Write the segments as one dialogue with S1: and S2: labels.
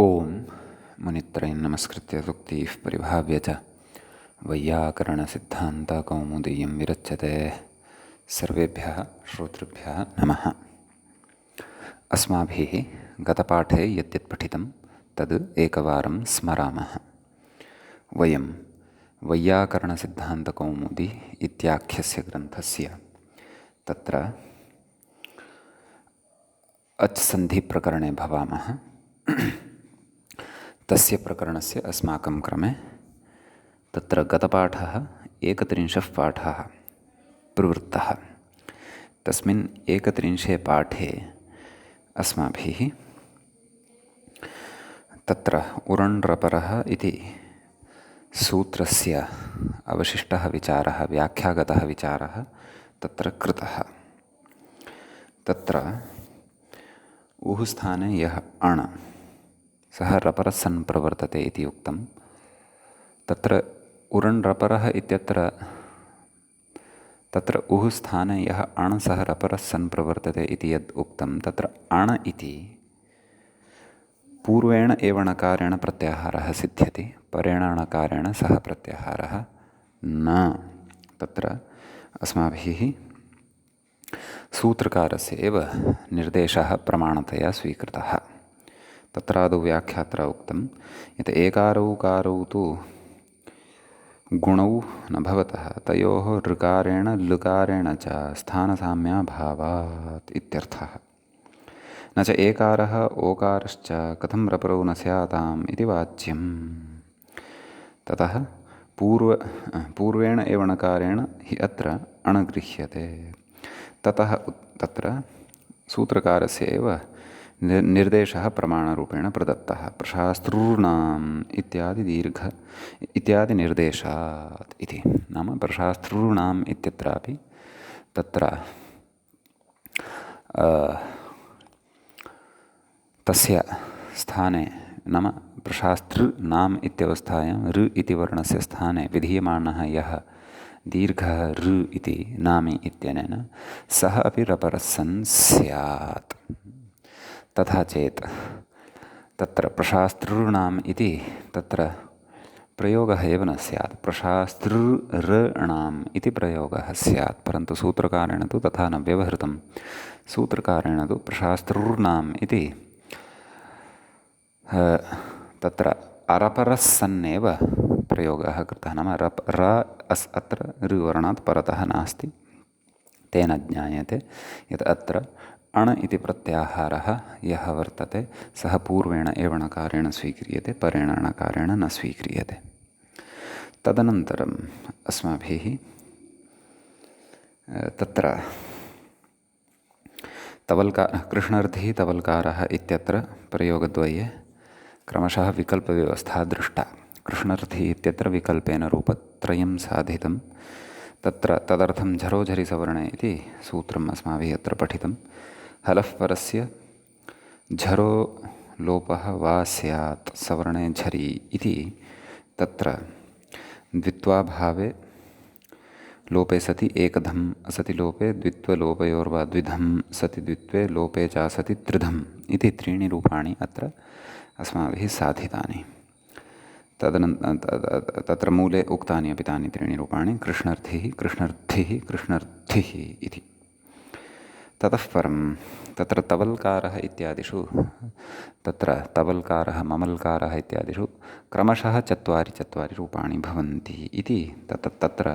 S1: ओम मुनित्रयं नमस्कृत्य सूक्तिः परिभाव्य च वैयाकरणसिद्धान्तकौमुदीयं विरच्यते। सर्वेभ्यः श्रोतृभ्यः नमः। अस्माभिः गतपाठे यद्यत् पठितं तद् एकवारं स्मरामः। वयं वैयाकरणसिद्धान्तकौमुदी इत्याख्यस्य ग्रन्थस्य तत्र अच् सन्धिप्रकरणे भवामः। तस्य प्रकरणस्य अस्माकं क्रमे तत्र गतपाठः 31 पाठः प्रवृत्तः। तस्मिन् 31 पाठे अस्माभिः तत्र उरण्रपरः इति सूत्रस्य अवशिष्टः विचारः, व्याख्यागतः विचारः तत्र कृतः। तत्र उः स्थाने यः अण् सः रपरः सन् प्रवर्तते इति उक्तं। तत्र उरण्रपरः इत्यत्र तत्र उः स्थाने यः अण् सः रपरः सन् प्रवर्तते इति यद् उक्तं, तत्र अण् इति पूर्वेण एव णकारेण प्रत्याहारः सिद्ध्यति, परेण णकारेण सः प्रत्याहारः न। तत्र अस्माभिः सूत्रकारस्य एव निर्देशः प्रमाणतया स्वीकृतः। तत्रादौ व्याख्यात्रा उक्तं यत् एकारौ उकारौ तु गुणौ न भवतः, तयोः ऋकारेण लुकारेण च स्थानसाम्याभावात् इत्यर्थः। न च एकारः ओकारश्च कथं रपरौ न स्याताम् इति वाच्यम्। ततः पूर्वेण एव णकारेण हि अत्र अण् गृह्यते। ततः तत्र सूत्रकारस्य एव निर्देशः प्रमाणरूपेण प्रदत्तः। प्रशास्त्रूणाम् इत्यादि निर्देशात् इति। नाम प्रशास्त्रूणाम् इत्यत्रापि तत्र तस्य स्थाने नाम प्रशास्तृनाम् इत्यवस्थायां ऋ इति वर्णस्य स्थाने विधीयमानः यः दीर्घः ऋ इति नामी इत्यनेन सः अपि रपरः सन् स्यात्। तथा चेत् तत्र प्रशास्तॄणाम् इति तत्र प्रयोगः एव न स्यात्, प्रशास्तृणाम् इति प्रयोगः स्यात्। परन्तु सूत्रकारेण तु तथा न व्यवहृतं। सूत्रकारेण तु प्रशास्तॄणाम् इति तत्र अरपरः सन्नेव प्रयोगः कृतः। नाम अत्र ऋवर्णात् परतः नास्ति। तेन ज्ञायते यत् अत्र अण् इति प्रत्याहारः यः वर्तते सः पूर्वेण एव णकारेण स्वीक्रियते, परेण णकारेण न स्वीक्रियते। तदनन्तरम् अस्माभिः तत्र कृष्णर्थिः तवल्कारः इत्यत्र प्रयोगद्वये क्रमशः विकल्पव्यवस्था दृष्टा। कृष्णर्थिः इत्यत्र विकल्पेन रूपत्रयं साधितं। तत्र तदर्थं झरोझरिसवर्णे इति सूत्रम् अस्माभिः अत्र पठितं। हलः परस्य झरो लोपः वा स्यात् सवर्णे झरि इति तत्र द्वित्वाभावे लोपे सति एकधम् असति लोपे द्वित्वलोपयोर्वा द्विधम् सति द्वित्वे लोपे च सति त्रिधम् इति त्रीणि रूपाणि अत्र अस्माभिः साधितानि। तत्र मूले उक्तानि अपि तानि त्रीणि रूपाणि कृष्णर्थिः कृष्णर्थिः कृष्णर्थिः इति। ततः परं तत्र तवल्कारः इत्यादिषु तत्र तवल्कारः ममल्कारः इत्यादिषु क्रमशः चत्वारि रूपाणि भवन्ति इति तत्र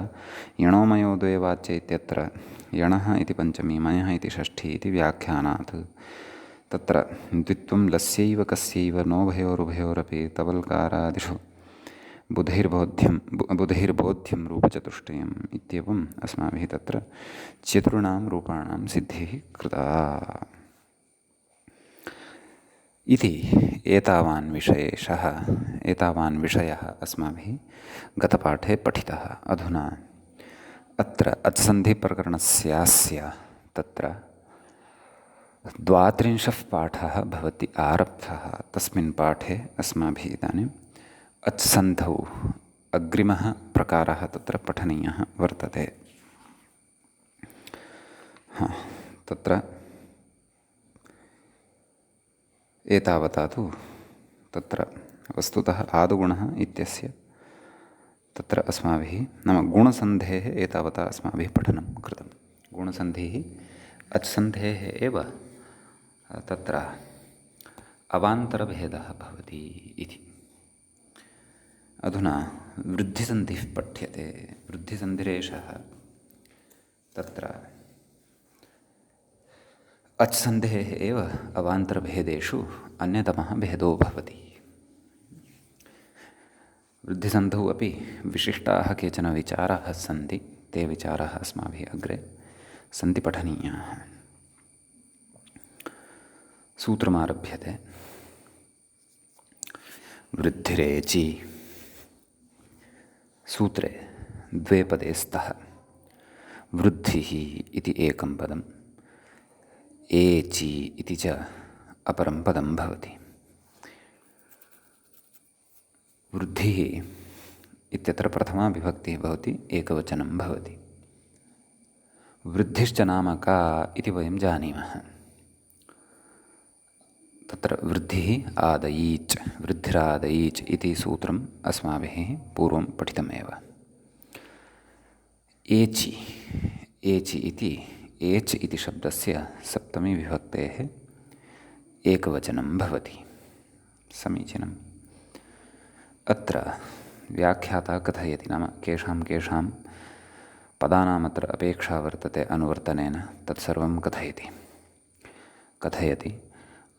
S1: यणोमयो द्वे वाच्ये इत्यत्र यणः इति पञ्चमी, मयः इति षष्ठी इति व्याख्यानात् तत्र द्वित्वं लस्यैव कस्यैव नोभयोरुभयोरपि तवल्कारादिषु बुधैर्बोध्यं रूपचतुष्टयम् इत्येवम् अस्माभिः तत्र चतुर्णां रूपाणां सिद्धिः कृता इति। एतावान् विषयः अस्माभिः गतपाठे पठितः। अधुना अत्र अत्सन्धिप्रकरणस्यास्य तत्र 32 पाठः भवति आरब्धः। तस्मिन् पाठे अस्माभिः इदानीम् अच्सन्धौ अग्रिमः प्रकारः तत्र पठनीयः वर्तते। तत्र एतावता तु तत्र वस्तुतः आदुगुणः इत्यस्य तत्र अस्माभिः नाम गुणसन्धेः एतावता अस्माभिः पठनं कृतं। गुणसन्धिः अच्सन्धेः एव तत्र अवान्तरभेदः भवति इति। अधुना वृद्धिसन्धिः पठ्यते। वृद्धिसन्धिरेषः तत्र अच्सन्धेः एव अवान्तरभेदेषु अन्यतमः भेदो भवति। वृद्धिसन्धौ अपि विशिष्टाः केचन विचाराः सन्ति। ते विचाराः अस्माभिः अग्रे सन्ति पठनीयाः। सूत्रमारभ्यते। वृद्धिरेचि सूत्रे द्वे पदे स्तः। वृद्धिः इति एकं पदम्, एचि इति च अपरं पदं भवति। वृद्धिः इत्यत्र प्रथमा विभक्तिः भवति, एकवचनं भवति। वृद्धिश्च नाम का इति वयं जानीमः। तत्र वृद्धिः आदयीच्, वृद्धिरादयीच् इति सूत्रम् अस्माभिः पूर्वं पठितमेव। एचि, एचि इति एच् इति शब्दस्य सप्तमी विभक्तेः एकवचनं भवति। समीचीनम्। अत्र व्याख्याता कथयति, नाम केषां केषां पदानामत्र अपेक्षा वर्तते अनुवर्तनेन तत्सर्वं कथयति।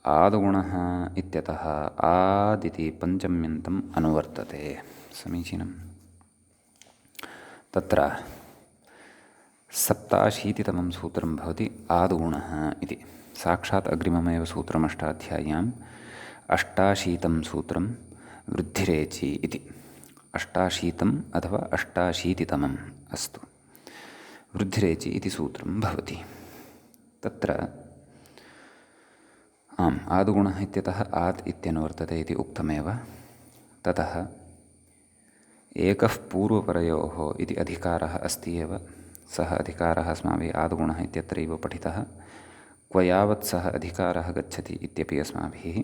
S1: आदुगुणः इत्यतः आदिति पञ्चम्यन्तम् अनुवर्तते। समीचीनम्। तत्र 87तमं सूत्रं भवति आदुगुणः इति। साक्षात् अग्रिममेव सूत्रम् अष्टाध्याय्याम् 88 सूत्रं वृद्धिरेचि इति। 88 अथवा 88तमम् अस्तु। वृद्धिरेचि इति सूत्रं भवति। तत्र आदुगुणः इत्यतः आत् इत्यनुवर्तते इति उक्तमेव। ततः एकः पूर्वपरयोः इति अधिकारः अस्ति एव। सः अधिकारः अस्माभिः आदुगुणः इत्यत्रैव पठितः। क्व यावत् सः अधिकारः गच्छति इत्यपि अस्माभिः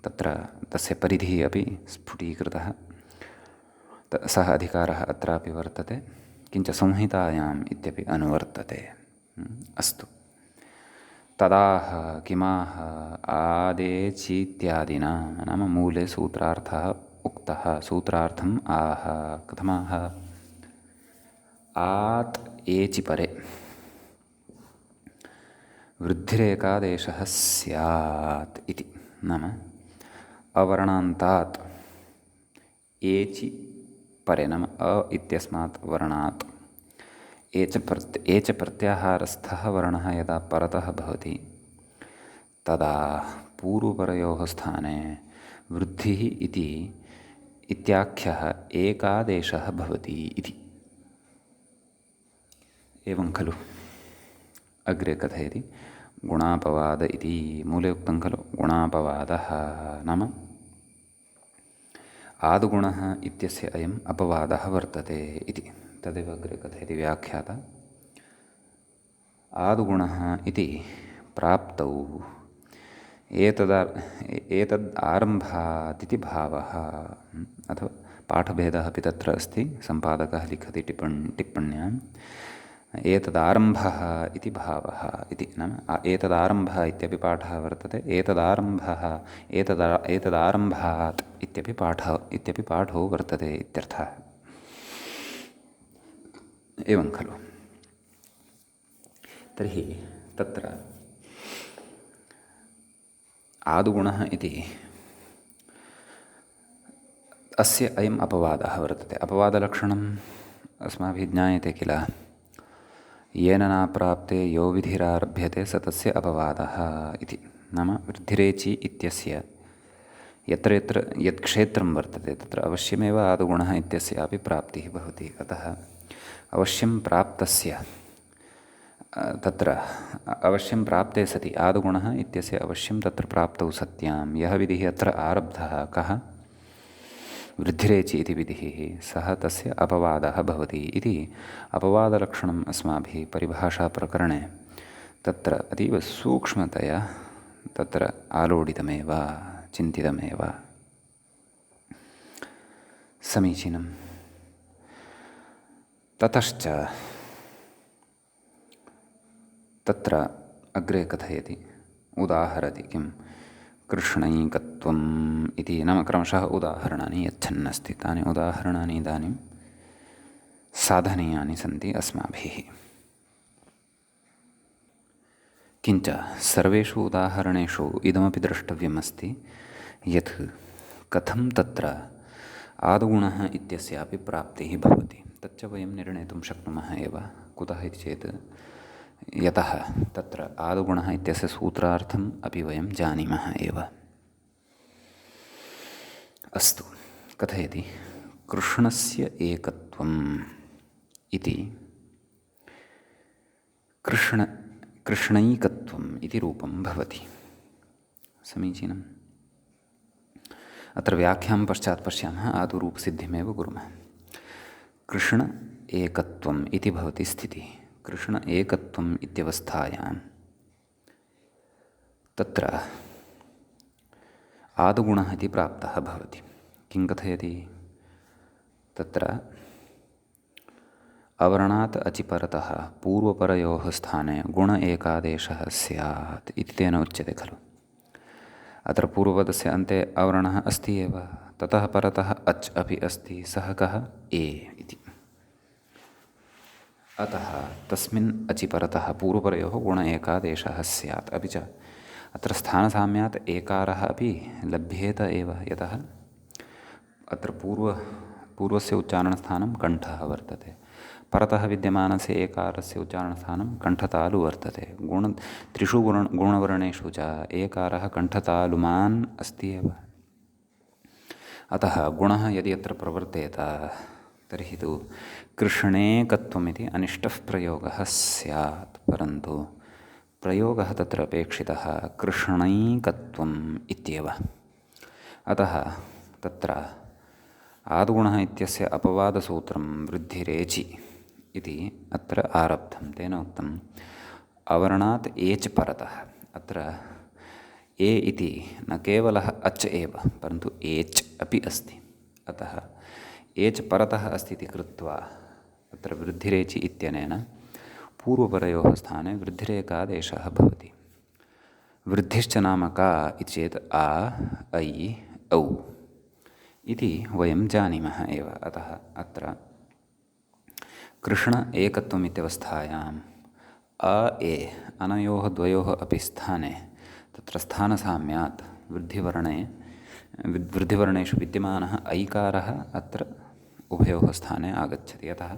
S1: तत्र तस्य परिधिः अपि स्फुटीकृतः। सः अधिकारः अत्रापि वर्तते, किञ्च संहितायाम् इत्यपि अनुवर्तते। अस्तु। तदाह किमाह आदेचीत्यादिना नाम मूले सूत्रार्थः उक्तः। सूत्रार्थम् आह कथमाह? आत् एचि परे वृद्धिरेकादेशः स्यात् इति। नाम अवर्णान्तात् एचि परे, नाम अ इत्यस्मात् वर्णात् एच प्रत्याहारस्थः वर्णः यदा परतः भवति तदा पूर्वपरयोः स्थाने वृद्धिः इति इत्याख्यः एकादेशः भवति इति। एवं खलु? अग्रे कथयति गुणापवाद इति। मूले उक्तं खलु गुणापवादः नाम आदुगुणः इत्यस्य अयम् अपवादः वर्तते इति। तदेव अग्रे कथयति व्याख्याता। आदुगुणः इति प्राप्तौ एतद् आरम्भादिति भावः। अथवा पाठभेदः अपि तत्र अस्ति। सम्पादकः लिखति टिप्पण्याम् एतदारम्भः इति भावः इति। नाम एतदारम्भः इत्यपि पाठः वर्तते। एतदारम्भः एतदारम्भात् इत्यपि पाठो वर्तते इत्यर्थः। एवं खलु? तर्हि तत्र आदुगुणः इति अस्य अयम् अपवादः वर्तते। अपवादलक्षणम् अस्माभिः ज्ञायते किल? येन नाप्राप्ते यो विधिरारभ्यते स तस्य अपवादः इति। नाम वृद्धिरेचि इत्यस्य यत्र यत्र यत् क्षेत्रं वर्तते तत्र अवश्यमेव आदुगुणः इत्यस्यापि प्राप्तिः भवति। अतः अवश्यं प्राप्तस्य तत्र अवश्यं प्राप्ते सति आदुगुणः इत्यस्य अवश्यं तत्र प्राप्तौ सत्यां यः विधिः अत्र आरब्धः कः? वृद्धिरेचि इति विधिः, सः तस्य अपवादः भवति इति अपवादलक्षणम् अस्माभिः परिभाषाप्रकरणे तत्र अतीव सूक्ष्मतया तत्र आलोडितमेव चिन्तितमेव। समीचीनं। ततश्च तत्र अग्रे कथयति, उदाहरति किं कृष्णैकत्वम् इति, नाम क्रमशः उदाहरणानि यच्छन्नस्ति। तानि उदाहरणानि इदानीं साधनीयानि सन्ति अस्माभिः। किञ्च सर्वेषु उदाहरणेषु इदमपि द्रष्टव्यमस्ति यत् कथं तत्र आदुगुणः इत्यस्यापि प्राप्तिः भवति। तच्च वयं निर्णेतुं शक्नुमः एव। कुतः इति चेत् यतः तत्र आदुगुणः इत्यस्य सूत्रार्थम् अपि वयं जानीमः एव। अस्तु, कथयति कृष्णस्य एकत्वम् इति कृष्णैकत्वम् इति रूपं भवति। समीचीनम्। अत्र व्याख्यां पश्चात् पश्यामः, आदौ रूपसिद्धिमेव कुर्मः। कृष्ण एकत्वम् इति भवति स्थितिः। कृष्ण एकत्वम् इत्यवस्थायां तत्र आदुगुणः इति प्राप्तः भवति। किं कथयति, तत्र अवर्णात् अचिपरतः पूर्वपरयोः स्थाने गुण एकादेशः स्यात् इति तेन उच्यते खलु। अत्र पूर्वपदस्य अन्ते अवर्णः अस्ति एव, ततः परतः अच् अपि अस्ति, सः कः, ए इति। अतः तस्मिन् अचिपरतः पूर्वपरयोः गुण एकादेशः स्यात्। अपि च अत्र स्थानसाम्यात् एकारः अपि लभ्येत एव, यतः अत्र पूर्वस्य उच्चारणस्थानं कण्ठः वर्तते, परतः विद्यमानस्य एकारस्य उच्चारणस्थानं कण्ठतालु वर्तते। त्रिषु गुणवर्णेषु च एकारः कण्ठतालुमान् अस्ति एव। अतः गुणः यदि अत्र प्रवर्तेत तर्हि तु कृष्णेकत्वमिति अनिष्टः प्रयोगः स्यात्, परन्तु प्रयोगः तत्र अपेक्षितः कृष्णैकत्वम् इत्येव। अतः तत्र आदुगुणः इत्यस्य अपवादसूत्रं वृद्धिरेचि इति अत्र आरब्धं। तेन उक्तम् अवर्णात् एच् परतः। अत्र ए इति न केवलः अच् एव, परन्तु एच् अपि अस्ति। अतः एच् परतः अस्ति इति कृत्वा अत्र वृद्धिरेचि इत्यनेन पूर्वपरयोः स्थाने वृद्धिरेकादेशः भवति। वृद्धिश्च नाम का इति चेत् आ, ऐ, औ इति वयं जानीमः एव। अतः अत्र कृष्ण एकत्वम् इत्यवस्थायाम् अ ए अनयोः द्वयोः अपि स्थाने तत्र स्थानसाम्यात् वृद्धिवर्णेषु विद्यमानः ऐकारः अत्र उभयोः स्थाने आगच्छति। अतः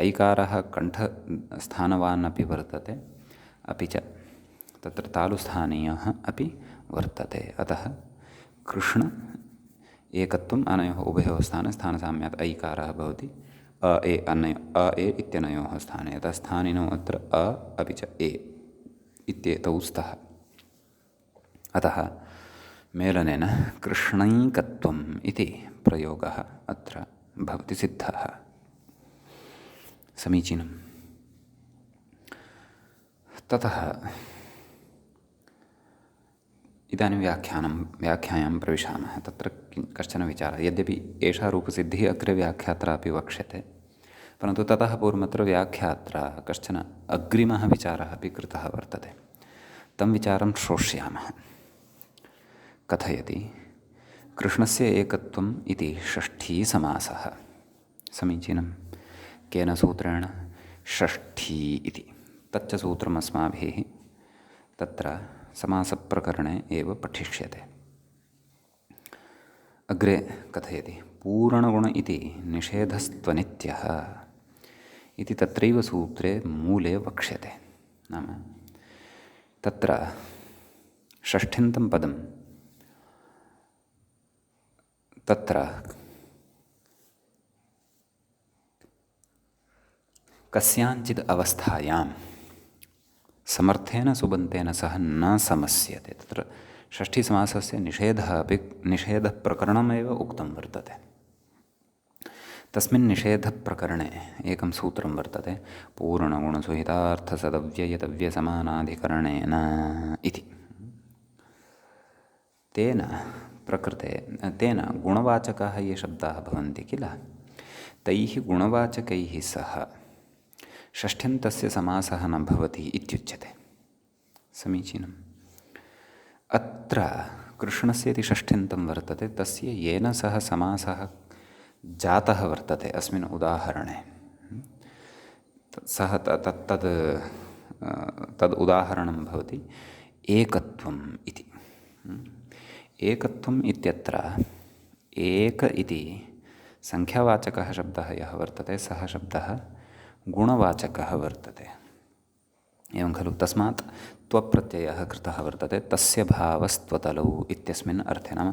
S1: ऐकारः कण्ठस्थानवान् अपि वर्तते, अपि च तत्र तालुस्थानीयः अपि वर्तते। अतः कृष्ण एकत्वम् अनयोः उभयोः स्थाने स्थानसाम्यात् ऐकारः भवति अ ए इत्यनयोः स्थाने। यतः स्थानिनौ अत्र अ अपि च ए इत्येतौ स्तः। अतः मेलनेन कृष्णैकत्वम् इति प्रयोगः अत्र भवति सिद्धः। समीचीनम्। ततः इदानीं व्याख्यायां प्रविशामः। तत्र कश्चन विचारः, यद्यपि एषा रूपसिद्धिः अग्रे व्याख्यात्रापि वक्ष्यते, परन्तु ततः पूर्वमत्र व्याख्यात्रा कश्चन अग्रिमः विचारः अपि कृतः वर्तते। तं विचारं श्रोष्यामः। कथयति कृष्णस्य एकत्वम् इति षष्ठी समासः। समीचीनं। केन सूत्रेण? षष्ठी इति। तच्च सूत्रम् अस्माभिः तत्र समासप्रकरणे एव पठिष्यते। अग्रे कथयति पूरणगुण इति निषेधस्त्वनित्यः इति तत्रैव सूत्रे मूले वक्ष्यते। नाम तत्र षष्ठ्यन्तं पदं तत्र कस्याञ्चित् अवस्थायां समर्थेन सुबन्तेन सह न समस्यते। तत्र षष्ठीसमासस्य निषेधप्रकरणमेव उक्तं वर्तते। तस्मिन् निषेधप्रकरणे एकं सूत्रं वर्तते पूर्णगुणसुहितार्थसदव्ययतव्यसमानाधिकरणेन इति। तेन प्रकृते तेन गुणवाचकाः ये शब्दाः भवन्ति किल, तैः गुणवाचकैः सह षष्ठ्यन्तस्य समासः न भवति इत्युच्यते। समीचीनम्। अत्र कृष्णस्य इति षष्ठ्यन्तं वर्तते, तस्य येन सह समासः जातः वर्तते अस्मिन् उदाहरणे, सः तद् उदाहरणं भवति एकत्वम् इति। एकत्वम् इत्यत्र एक इति संख्यावाचकः शब्दः यः वर्तते सः शब्दः गुणवाचकः वर्तते। एवं खलु, तस्मात् त्वप्रत्ययः कृतः वर्तते तस्य भावस्त्वतलौ इत्यस्मिन् अर्थे, नाम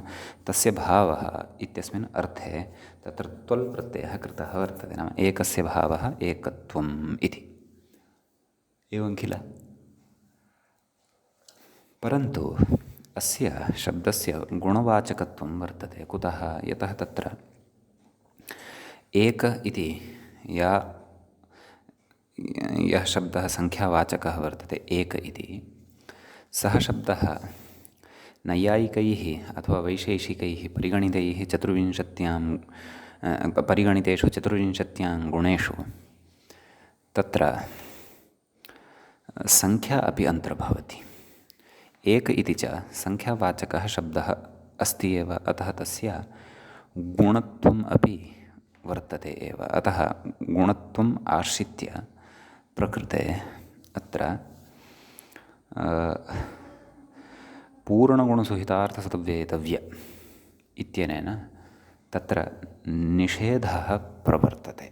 S1: तस्य भावः इत्यस्मिन् अर्थे तत्र त्वल् प्रत्ययः कृतः वर्तते, नाम एकस्य भावः एकत्वम् इति। एवं किल। परन्तु अस्य शब्दस्य गुणवाचकत्वं वर्तते। कुतः? यतः तत्र एक इति यः शब्दः संख्यावाचकः वर्तते एक इति, सः शब्दः नैयायिकैः अथवा वैशेषिकैः परिगणितेषु 24 गुणेषु तत्र संख्या अपि अन्तर्भवति। एक इति च संख्यावाचकः शब्दः अस्ति एव, अतः तस्य गुणत्वम् अपि वर्तते एव। अतः गुणत्वम् आश्रित्य प्रकृते अत्र पूर्णगुणसुहितार्थसतव्ययितव्य इत्यनेन तत्र निषेधः प्रवर्तते,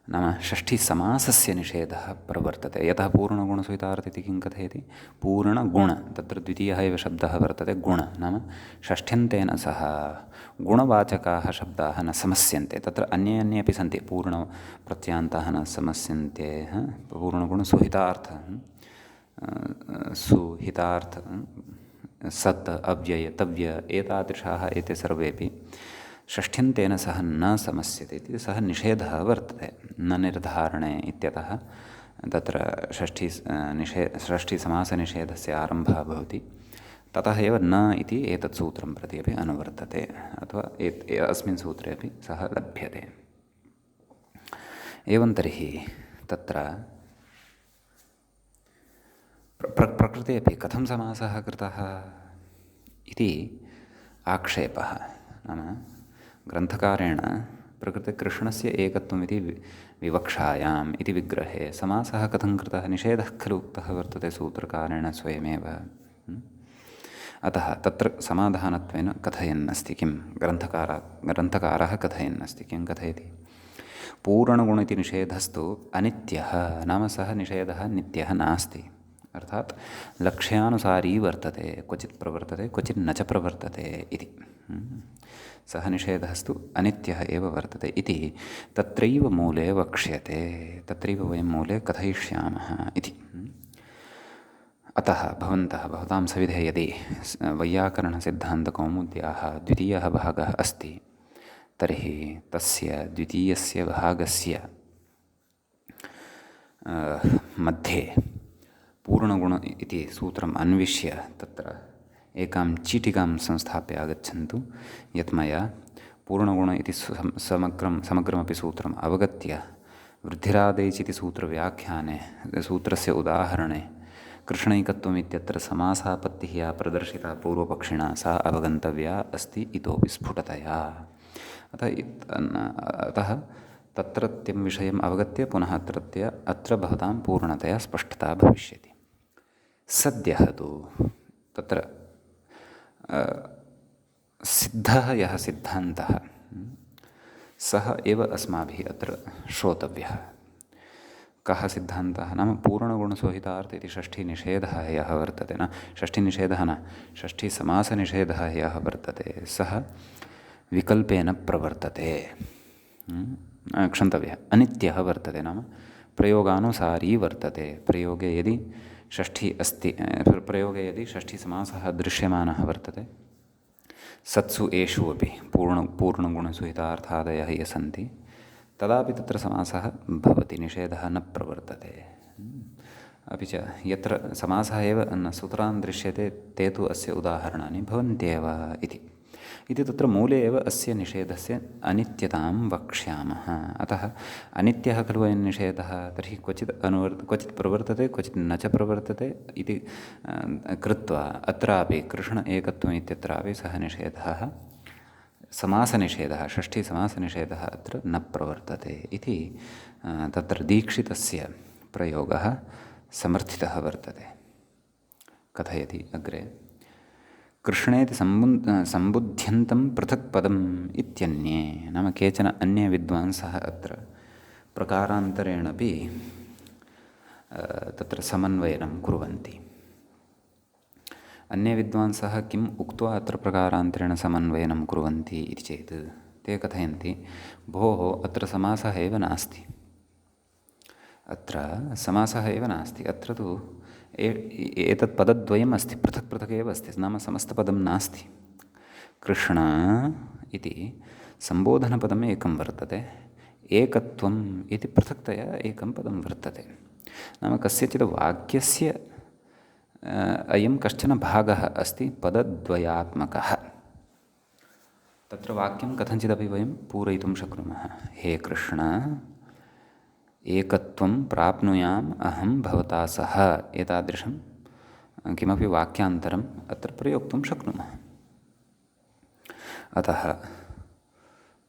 S1: नाम षष्ठीसमासस्य निषेधः प्रवर्तते। यतः पूर्णगुणसुहितार्थ इति किं कथयति? पूर्णगुण, तत्र द्वितीयः एव शब्दः वर्तते गुण, नाम षष्ठ्यन्तेन सह गुणवाचकाः शब्दाः न समस्यन्ते। तत्र अन्ये अपि सन्ति, पूर्णप्रत्ययान्ताः न समस्यन्ते, पूर्णगुणसुहितार्थ, सुहितार्थ, सत्, अव्यय, तव्य, एतादृशाः एते सर्वेपि षष्ठ्यन्तेन सह न समस्यते इति सः निषेधः वर्तते। न निर्धारणे इत्यतः तत्र षष्ठीसमासनिषेधस्य आरम्भः भवति। ततः एव न इति एतत् सूत्रं प्रति अपि अनुवर्तते, अथवा अस्मिन् सूत्रे अपि सः लभ्यते। एवं तर्हि तत्र प्रकृते अपि कथं समासः कृतः इति आक्षेपः। नाम ग्रन्थकारेण प्रकृते कृष्णस्य एकत्वमिति विवक्षायाम् इति विग्रहे समासः कथं कृतः? निषेधः खलु उक्तः वर्तते सूत्रकारेण स्वयमेव। अतः तत्र समाधानत्वेन कथयन्नस्ति किं? ग्रन्थकारः कथयन्नस्ति किं कथयति? पूर्णगुण इति निषेधस्तु अनित्यः, नाम सः निषेधः नित्यः नास्ति, अर्थात् लक्ष्यानुसारी वर्तते, क्वचित् प्रवर्तते क्वचित् न च प्रवर्तते इति। सः निषेधस्तु अनित्यः एव वर्तते इति तत्रैव मूले वक्ष्यते, तत्रैव वयं मूले कथयिष्यामः इति। अतः भवतां सविधे यदि वैयाकरणसिद्धान्तकौमुद्याः द्वितीयः भागः अस्ति तर्हि तस्य द्वितीयस्य भागस्य मध्ये पूर्णगुण इति सूत्रम् अन्विष्य तत्र एकां चीटिकां संस्थाप्य आगच्छन्तु, यत् मया पूर्णगुण इति समग्रमपि सूत्रम् अवगत्य वृद्धिरादेचिति सूत्रव्याख्याने सूत्रस्य उदाहरणे कृष्णैकत्वम् इत्यत्र समासापत्तिः या प्रदर्शिता पूर्वपक्षिणा सा अवगन्तव्या अस्ति इतोपि स्फुटतया। अतः तत्रत्यं विषयम् अवगत्य पुनः अत्र भवतां पूर्णतया स्पष्टता भविष्यति। सद्यः तु तत्र सिद्धः यः सिद्धान्तः सः एव अस्माभिः अत्र श्रोतव्यः। कः सिद्धान्तः? नाम पूर्णगुणसुहितार्थ इति षष्ठीनिषेधः यः वर्तते, न षष्ठीनिषेधः न षष्ठीसमासनिषेधः यः वर्तते सः विकल्पेन प्रवर्तते, क्षन्तव्यः, अनित्यः वर्तते, नाम प्रयोगानुसारी वर्तते। प्रयोगे यदि षष्ठीसमासः दृश्यमानः वर्तते, सत्सु एषु अपि पूर्णगुणसुहितार्थादयः ये सन्ति तदापि तत्र समासः भवति, निषेधः न प्रवर्तते। अपि च यत्र समासः एव न सूत्रान् दृश्यते ते तु अस्य उदाहरणानि भवन्त्येव इति तत्र मूले एव अस्य निषेधस्य अनित्यतां वक्ष्यामः। अतः अनित्यः खलु अयं निषेधः, तर्हि क्वचित् प्रवर्तते क्वचित् न च प्रवर्तते इति कृत्वा अत्रापि कृष्ण एकत्वम् इत्यत्रापि सः निषेधः समासनिषेधः, षष्ठीसमासनिषेधः अत्र न प्रवर्तते इति तत्र दीक्षितस्य प्रयोगः समर्थितः वर्तते। कथयति अग्रे, कृष्णेति सम्बुध्यन्तं पृथक् पदम् इत्यन्ये, नाम केचन अन्ये विद्वांसः अत्र प्रकारान्तरेणापि तत्र समन्वयनं कुर्वन्ति। अन्ये विद्वांसः किम् उक्त्वा अत्र प्रकारान्तरेण समन्वयनं कुर्वन्ति इति चेत् ते कथयन्ति, भोः अत्र समासः एव नास्ति, अत्र समासः एव नास्ति, अत्र तु एतत् पदद्वयम् अस्ति, पृथक् पृथक् एव अस्ति, नाम समस्तपदं नास्ति। कृष्ण इति सम्बोधनपदम् एकं वर्तते, एकत्वम् इति पृथक्तया एकं पदं वर्तते। नाम कस्यचित् वाक्यस्य अयं कश्चन भागः अस्ति पदद्वयात्मकः। तत्र वाक्यं कथञ्चिदपि वयं पूरयितुं शक्नुमः। हे कृष्ण एकत्वं प्राप्नुयाम् अहं भवता सह, एतादृशं किमपि वाक्यान्तरम् अत्र प्रयोक्तुं शक्नुमः। अतः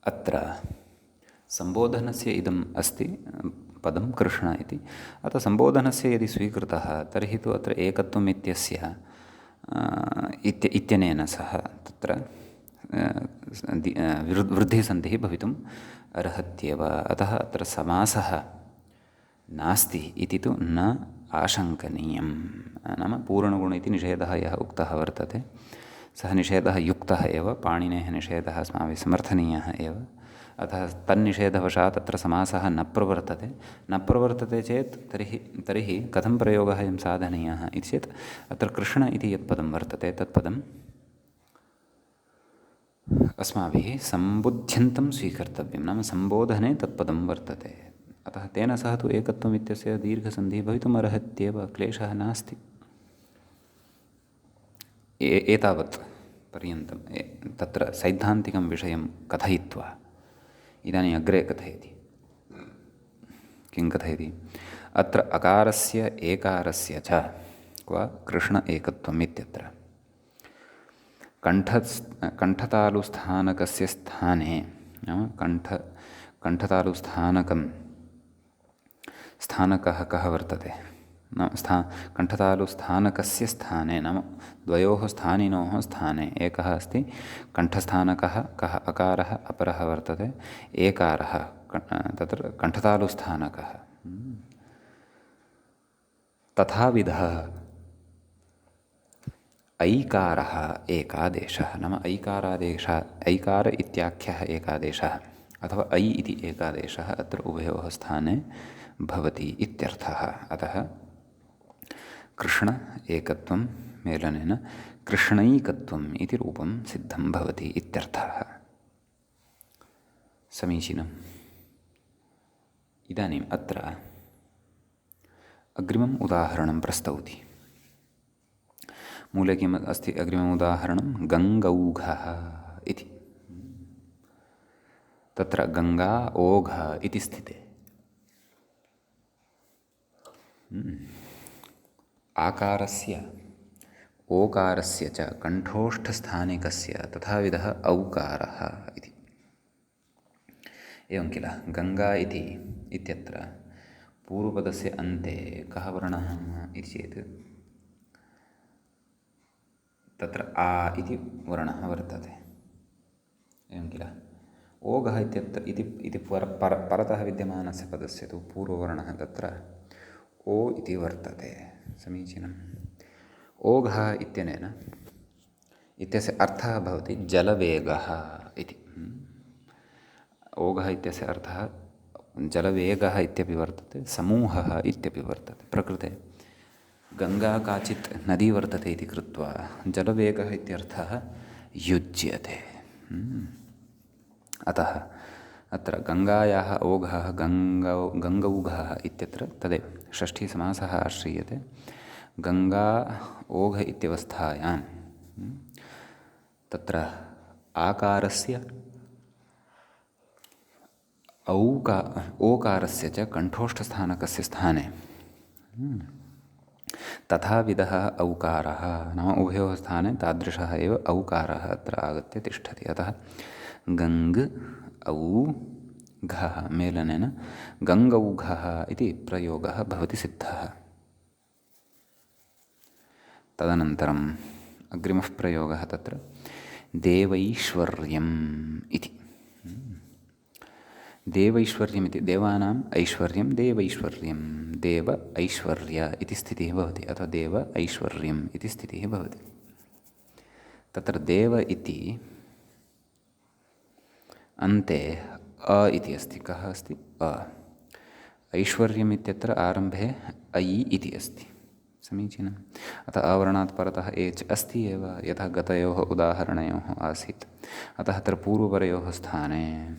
S1: अत्र सम्बोधनस्य इदम् अस्ति पदं कृष्ण इति, अतः सम्बोधनस्य यदि स्वीकृतः तर्हि तु अत्र एकत्वम् इत्यस्य इत्यनेन सह तत्र वृद्धिसन्धिः भवितुम् अर्हत्येव। अतः अत्र समासः नास्ति इति तु न आशङ्कनीयं। नाम पूर्णगुण इति निषेधः यः उक्तः वर्तते सः निषेधः युक्तः एव, पाणिनेः निषेधः अस्माभिः समर्थनीयः एव। अतः तन्निषेधवशात् अत्र समासः न प्रवर्तते चेत् तर्हि कथं प्रयोगः अयं साधनीयः इति चेत् अत्र कृष्ण इति यत् पदं वर्तते तत्पदम् अस्माभिः सम्बुध्यन्तं स्वीकर्तव्यं, नाम सम्बोधने तत्पदं वर्तते। अतः तेन सह तु एकत्वम् इत्यस्य दीर्घसन्धिः भवितुम् अर्हत्येव, क्लेशः नास्ति। एतावत् पर्यन्तं तत्र सैद्धान्तिकं विषयं कथयित्वा इदानीम् अग्रे कथयति। किं कथयति? अत्र अकारस्य एकारस्य च क्व कृष्ण एकत्वम् इत्यत्र कण्ठतालुस्थानकस्य स्थाने, नाम कण्ठतालुस्थानकं स्थानकः कः वर्तते, कण्ठतालुस्थानकस्य स्थाने, नाम द्वयोः स्थानिनोः स्थाने एकः अस्ति कण्ठस्थानकः, कः अकारः, अपरः वर्तते एकारः, तत्र कण्ठतालुस्थानकः। तथाविधः ऐकारः एकादेशः, नाम ऐकार इत्याख्यः एकादेशः अथवा ऐ इति एकादेशः अत्र उभयोः स्थाने भवति इत्यर्थः। अतः कृष्ण एकत्वं मेलनेन कृष्णैकत्वम् इति रूपं सिद्धं भवति इत्यर्थः। समीचीनम्। इदानीम् अत्र अग्रिमम् उदाहरणं प्रस्तौति। मूले किम् अस्ति अग्रिमम् उदाहरणं? गङ्गौघः इति। तत्र गङ्गा ओघ इति स्थिते आकारस्य ओकारस्य च कण्ठोष्ठस्थानिकस्य तथाविधः औकारः इति। एवं किल, गङ्गा इत्यत्र पूर्वपदस्य अन्ते कः वर्णः इति चेत् तत्र आ इति वर्णः वर्तते। एवं किल, ओघः इति परतः विद्यमानस्य पदस्य तु पूर्ववर्णः तत्र ओ इति वर्तते। समीचीनम्। ओघः इत्यनेन इत्यस्य अर्थः भवति जलवेगः इति। ओघः इत्यस्य अर्थः जलवेगः इत्यपि वर्तते, समूहः इत्यपि वर्तते। प्रकृते गङ्गा काचित् नदी वर्तते इति कृत्वा जलवेगः इत्यर्थः युज्यते। अतः अत्र गङ्गायाः ओघः गङ्गौघः इत्यत्र तदेव षष्ठीसमासः आश्रीयते। गङ्गा ओघ इत्यवस्थायां तत्र आकारस्य ओकारस्य च कण्ठोष्ठस्थानकस्य स्थाने तथाविधः औकारः नाम उभयोः स्थाने तादृशः एव औकारः अत्र आगत्य तिष्ठति। अतः गङ्ग औघः मेलनेन गङ्गौघः इति प्रयोगः भवति सिद्धः। तदनन्तरम् अग्रिमः प्रयोगः तत्र देवैश्वर्यम् इति। देवैश्वर्यमिति देवानाम् ऐश्वर्यं देवैश्वर्यं देव ऐश्वर्य इति स्थितिः भवति अथवा देव ऐश्वर्यम् इति स्थितिः भवति। तत्र देव इति अन्ते अ इति अस्ति। कः अस्ति? अ। ऐश्वर्यम् इत्यत्र आरम्भे ऐ इति अस्ति। समीचीनम्। अतः अवर्णात् परतः एच् अस्ति एव, यथा गतयोः उदाहरणयोः आसीत्। अतः अत्र पूर्वपरयोः स्थाने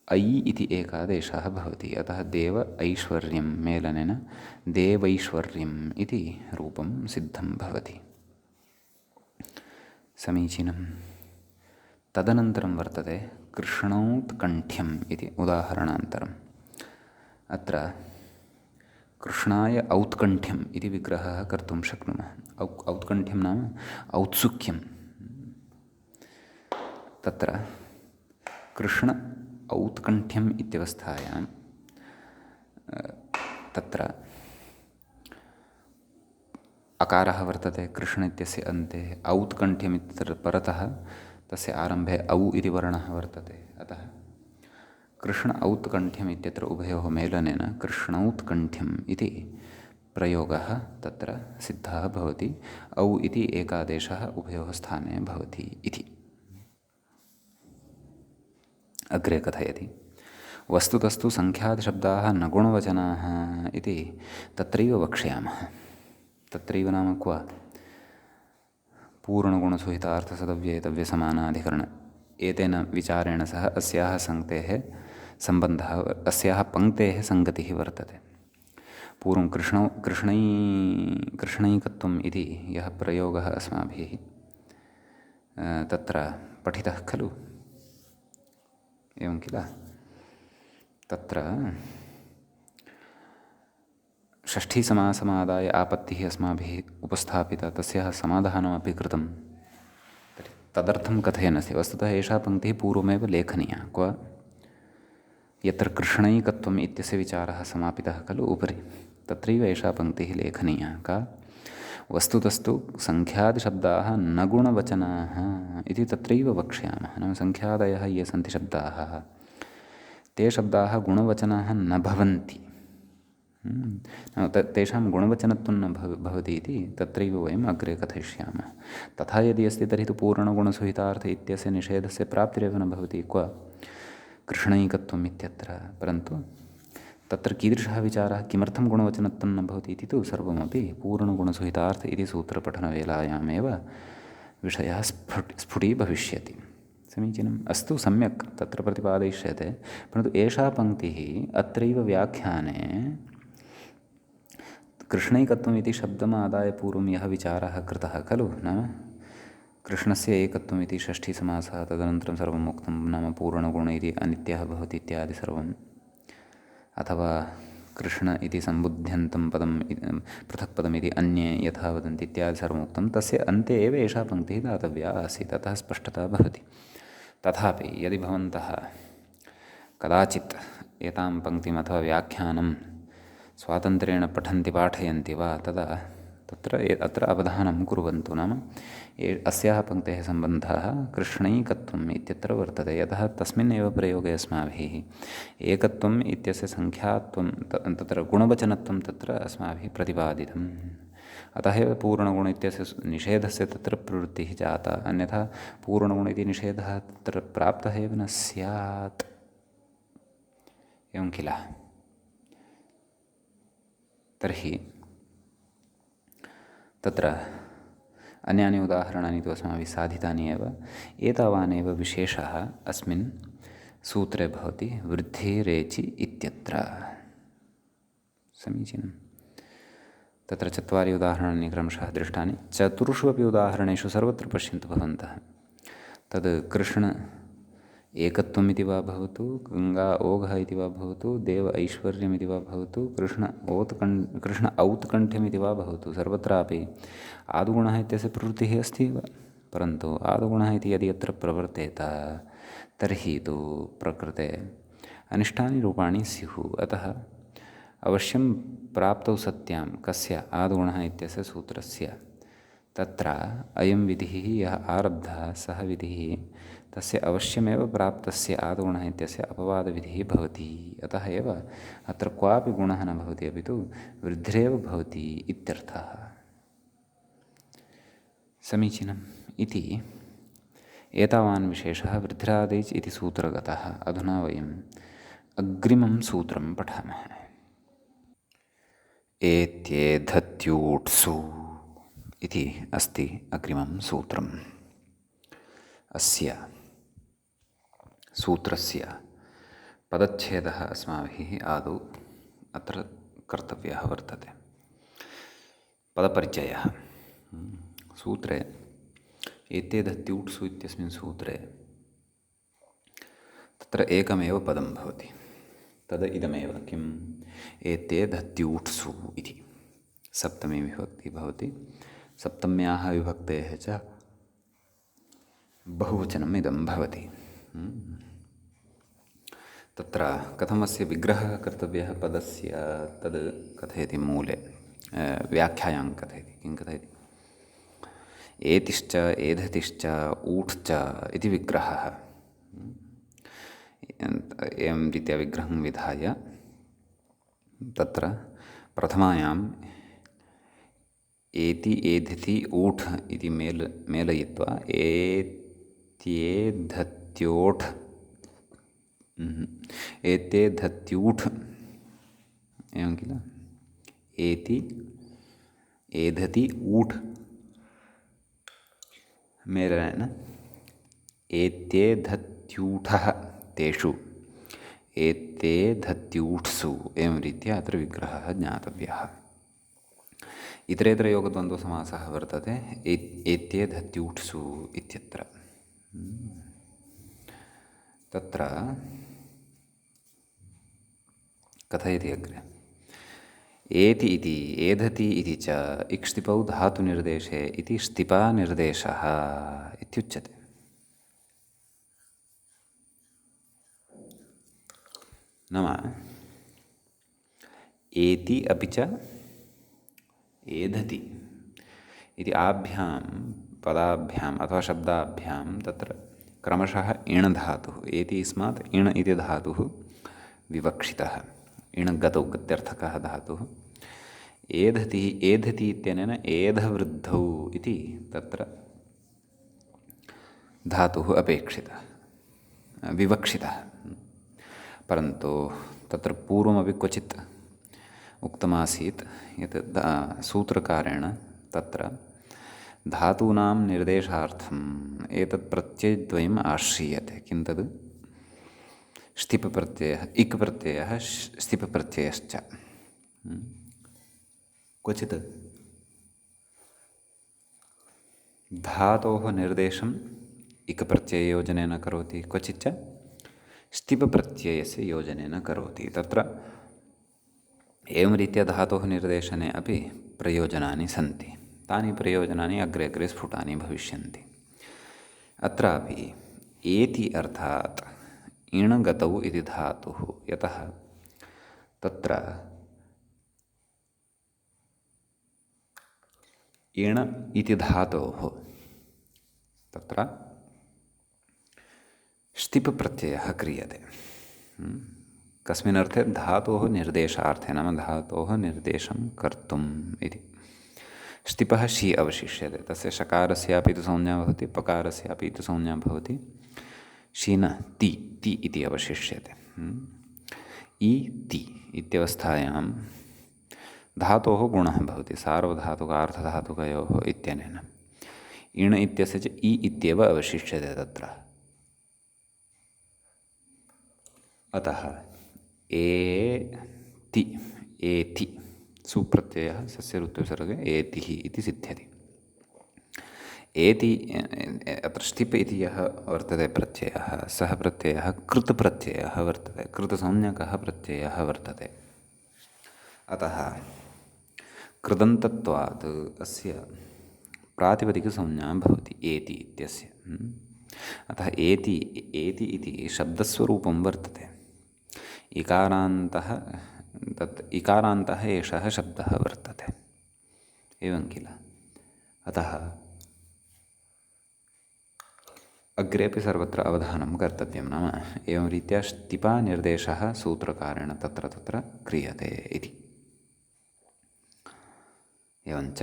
S1: ऐ इति एकादेशः भवति। अतः देव ऐश्वर्यं मेलनेन देवैश्वर्यम् इति रूपं सिद्धं भवति। समीचीनम्। तदनन्तरं वर्तते कृष्णौत्कण्ठ्यम् इति उदाहरणान्तरम्। अत्र कृष्णाय औत्कण्ठ्यम् इति विग्रहः कर्तुं शक्नुमः। औत्कण्ठ्यं नाम औत्सुक्यं। तत्र कृष्ण औत्कण्ठ्यम् इत्यवस्थायां तत्र अकारः वर्तते कृष्ण इत्यस्य अन्ते। औत्कण्ठ्यम् इत्यत्र परतः तस्य आरम्भे औ इति वर्णः वर्तते। अतः कृष्ण औत्कण्ठ्यम् इत्यत्र उभयोः मेलनेन कृष्णौत्कण्ठ्यम् इति प्रयोगः तत्र सिद्धः भवति। औ इति एकादेशः उभयोः स्थाने भवति इति। अग्रे कथयति वस्तुतस्तु सङ्ख्यादिशब्दाः न गुणवचनाः इति तत्रैव वक्ष्यामः। तत्रैव नाम क्व? पूर्णगुणसुहितार्थसदव्ययतव्यसमानाधिकरण एतेन विचारेण सह अस्याः सङ्क्तेः सम्बन्धः अस्याः पङ्क्तेः सङ्गतिः वर्तते। पूर्वं कृष्णैकत्वम् इति यः प्रयोगः अस्माभिः तत्र पठितः खलु? एवं किल? तत्र षष्ठीसमासमादाय आपत्तिः अस्माभिः उपस्थापिता, तस्याः समाधानमपि कृतं। तर्हि तदर्थं कथयन्नस्ति। वस्तुतः एषा पङ्क्तिः पूर्वमेव लेखनीया। क्व? यत्र कृष्णैकत्वम् इत्यस्य विचारः समापितः खलु उपरि, तत्रैव एषा पङ्क्तिः लेखनीया। का? वस्तुतस्तु सङ्ख्यादिशब्दाः न गुणवचनाः इति तत्रैव वक्ष्यामः। नाम सङ्ख्यादयः ये सन्ति शब्दाः ते शब्दाः गुणवचनाः न भवन्ति। तेषां गुणवचनत्वं न भवति इति तत्रैव वयम् अग्रे कथयिष्यामः। तथा यदि अस्ति तर्हि तु पूर्णगुणसुहितार्थ इत्यस्य निषेधस्य प्राप्तिरेव न भवति। क्व? कृष्णैकत्वम् इत्यत्र। परन्तु तत्र कीदृशः विचारः, किमर्थं गुणवचनत्वं न भवति इति तु सर्वमपि पूर्णगुणसुहितार्थ इति सूत्रपठनवेलायामेव विषयः स्फुटीभविष्यति। समीचीनम्। अस्तु, सम्यक्, तत्र प्रतिपादयिष्यते। परन्तु एषा पङ्क्तिः अत्रैव व्याख्याने कृष्णैकत्वम् इति शब्दमादाय पूर्वं यः विचारः कृतः खलु, नाम कृष्णस्य एकत्वम् इति षष्ठीसमासः, तदनन्तरं सर्वम् उक्तं, नाम पूर्णगुण इति अनित्यः भवति इत्यादि सर्वम्, अथवा कृष्ण इति सम्बुध्यन्तं पदं पृथक् पदमिति अन्ये यथा वदन्ति इत्यादि सर्वमुक्तं। तस्य अन्ते एव एषा पङ्क्तिः दातव्या आसीत्। अतः स्पष्टता भवति। तथापि यदि भवन्तः कदाचित् एतां पङ्क्तिम् अथवा व्याख्यानं स्वातन्त्र्येण पठन्ति पाठयन्ति वा, तदा अत्र अवधानं कुर्वन्तु। नाम अस्याः पङ्क्तेः सम्बन्धः कृष्णैकत्वम् इत्यत्र वर्तते। यतः तस्मिन्नेव प्रयोगे अस्माभिः एकत्वम् इत्यस्य सङ्ख्यात्वं तत्र गुणवचनत्वं तत्र अस्माभिः प्रतिपादितम्। अतः एव पूर्णगुण इत्यस्य निषेधस्य तत्र प्रवृत्तिः जाता। अन्यथा पूर्णगुण इति निषेधः तत्र प्राप्तः एव न स्यात्। एवं किल? तर्हि तत्र अन्यानि उदाहरणानि तु अस्माभिः साधितानि एव। एतावानेव विशेषः अस्मिन् सूत्रे भवति वृद्धिरेचि इत्यत्र। समीचीनं। तत्र 4 उदाहरणानि क्रमशः दृष्टानि। चतुर्षु अपि उदाहरणेषु सर्वत्र पश्यन्तु भवन्तः, तद् कृष्ण एकत्वम् इति वा भवतु, गङ्गा ओघः इति वा भवतु, देव ऐश्वर्यमिति वा भवतु, कृष्ण औत्कण्ठ्यमिति वा भवतु, सर्वत्रापि आदुगुणः इत्यस्य प्रवृत्तिः अस्ति एव। परन्तु आदुगुणः इति यदि अत्र प्रवर्तेत तर्हि तु प्रकृते अनिष्टानि रूपाणि स्युः। अतः अवश्यं प्राप्तौ सत्यां कस्य आदुगुणः इत्यस्य सूत्रस्य तत्र अयं विधिः यः आरब्धः सः विधिः तस्य अवश्यमेव प्राप्तस्य आदुगुणः इत्यस्य अपवादविधिः भवति। अतः एव अत्र क्वापि गुणः न भवति, अपि तु वृद्धिरेव भवति इत्यर्थः। समीचीनम् इति एतावान् विशेषः वृद्धिरादेच् इति सूत्रगतः। अधुना वयम् अग्रिमं सूत्रं पठामः। एत्येधत्यूट्सु इति अस्ति अग्रिमं सूत्रम्। अस्य सूत्रस्य पदच्छेदः अस्माभिः आदौ अत्र कर्तव्यः वर्तते। पदपरिचयः। सूत्रे एत्येधत्यूट्सु इत्यस्मिन् सूत्रे तत्र एकमेव पदं भवति, तद् इदमेव, किम्? एत्येधत्यूट्सु इति सप्तमी विभक्तिः भवति। सप्तम्याः विभक्तेः च बहुवचनम् इदं भवति। तत्र कथमस्य विग्रहः कर्तव्यः पदस्य तद् कथयति मूले, व्याख्यायां कथयति। किं कथयति? एतिश्च एधतिश्च ऊट्श्च इति विग्रहः। एवं रीत्या विग्रहं विधाय तत्र प्रथमायाम् एति एधति ऊठ् इति मेलयित्वा एत्येधत्योठ् एत्येधत्यूठ् एवं किल, एति एधति ऊठ् मेलनेन एत्येधत्यूठः तेषु एत्येधत्यूट्सु एवं रीत्या अत्र विग्रहः ज्ञातव्यः। इतरेतरयोगद्वन्द्वसमासः वर्तते एत्येधत्यूट्सु इत्यत्र। तत्र कथयति अग्रे, एति इति एधति इति च इक्ष्तिपौ धातुनिर्देशे इति स्तिपानिर्देशः इत्युच्यते। नाम एति अपि च एधति इति आभ्यां पदाभ्याम् अथवा शब्दाभ्यां तत्र क्रमशः इण् धातुः, एति इस्मात् इण् इति धातुः विवक्षितः, इण् गतौ गत्यर्थकः धातुः। एधति एधति इत्यनेन एधवृद्धौ इति तत्र धातुः अपेक्षितः, विवक्षितः। परन्तु तत्र पूर्वमपि क्वचित् उक्तमासीत् यत् सूत्रकारेण तत्र धातूनां निर्देशार्थम् एतत् प्रत्ययद्वयम् आश्रीयते। किं तद्? ष्टिपप्रत्ययः, इक् प्रत्ययः, स्तिपप्रत्ययश्च। क्वचित् धातोः निर्देशम् इक् प्रत्यययोजनेन करोति, क्वचिच्च स्तिपप्रत्ययस्य योजनेन करोति। तत्र एवं रीत्या धातोः निर्देशने अपि प्रयोजनानि सन्ति। तानि प्रयोजनानि अग्रे अग्रे स्फुटानि भविष्यन्ति। अत्रापि एति अर्थात् इण् गतौ इति धातुः, यतः तत्र इण् इति धातोः तत्र स्तिपप्रत्ययः क्रियते। कस्मिन् अर्थे? धातोः निर्देशार्थे, नाम धातोः निर्देशं कर्तुम् इति। स्तिपः षि अवशिष्यते, तस्य शकारस्यापि तु संज्ञा भवति, पकारस्यापि तु संज्ञा भवति। षि न ति ति इति अवशिष्यते। इ ति इत्यवस्थायां धातोः गुणः भवति, सार्वधातुकार्थधातुकयोः इत्यनेन। इण् इत्यस्य च इ इत्येव अवशिष्यते तत्र। अतः एति एति सुप्रत्ययः सस्य ऋत्विसर्गे एतिः इति सिद्ध्यति। एति अत्र ष्टिप् इति यः वर्तते प्रत्ययः, सः प्रत्ययः कृत् प्रत्ययः वर्तते, कृतसंज्ञकः प्रत्ययः वर्तते। अतः कृदन्तत्वात् अस्य प्रातिपदिकसंज्ञा भवति एति इत्यस्य। अतः एति एति इति शब्दस्वरूपं वर्तते। इकारान्तः तत् इकारान्तः एषः शब्दः वर्तते, एवं किल। अतः अग्रेपि सर्वत्र अवधानं कर्तव्यं, नाम एवं रीत्या ष्टिपानिर्देशः सूत्रकारेण तत्र तत्र क्रियते इति। एवञ्च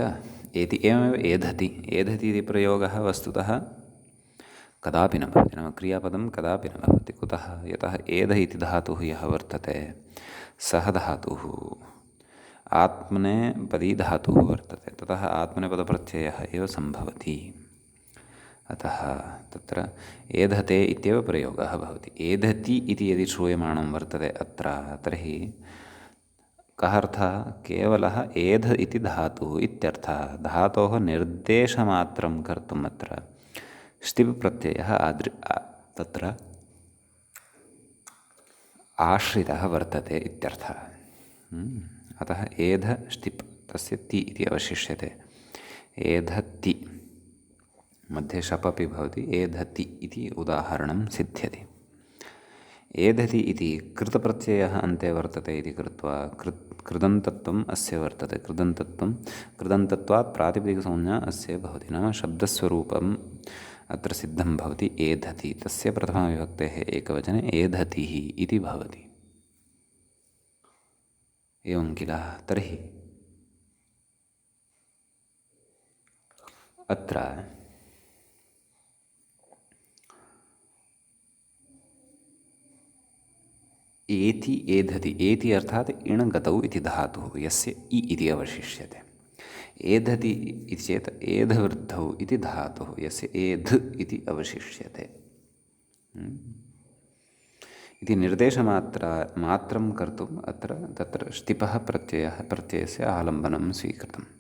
S1: एति एवमेव एधति एधति इति प्रयोगः वस्तुतः कदापि न भवति, नाम क्रियापदं कदापि न भवति। कुतः? यतः एध इति धातुः यः वर्तते सः धातुः आत्मनेपदी धातुः वर्तते, ततः आत्मनेपदप्रत्ययः एव सम्भवति। अतः तत्र एधते इत्येव प्रयोगः भवति। एधति इति यदि श्रूयमाणं वर्तते अत्र, तर्हि कः अर्थः? केवलः एध इति धातुः इत्यर्थः। धातोः निर्देशमात्रं कर्तुम् अत्र ष्टिप् प्रत्ययः तत्र आश्रितः वर्तते इत्यर्थः। अतः एध ष्टिप् तस्य ति इति अवशिष्यते। एधति मध्ये शप् अपि भवति, एधति इति उदाहरणं सिद्ध्यति। एधति इति कृतप्रत्ययः अन्ते वर्तते इति कृत्वा कृदन्तत्वम् अस्य वर्तते। कृदन्तत्वात् प्रातिपदिकसंज्ञा अस्य भवति, नाम शब्दस्वरूपम् अत्र सिद्धं भवति एधति। तस्य प्रथमाविभक्तेः एकवचने एधतिः इति भवति, एवं किल। तर्हि अत्र एति एधति, एति अर्थात् इणगतौ इति धातुः यस्य इ इति अवशिष्यते। एधति इति चेत् एधवृद्धौ इति धातुः यस्य एध् इति अवशिष्यते। इति निर्देशमात्रं कर्तुम् अत्र तत्र ष्टिपः प्रत्ययस्य आलम्बनं स्वीकृतम्।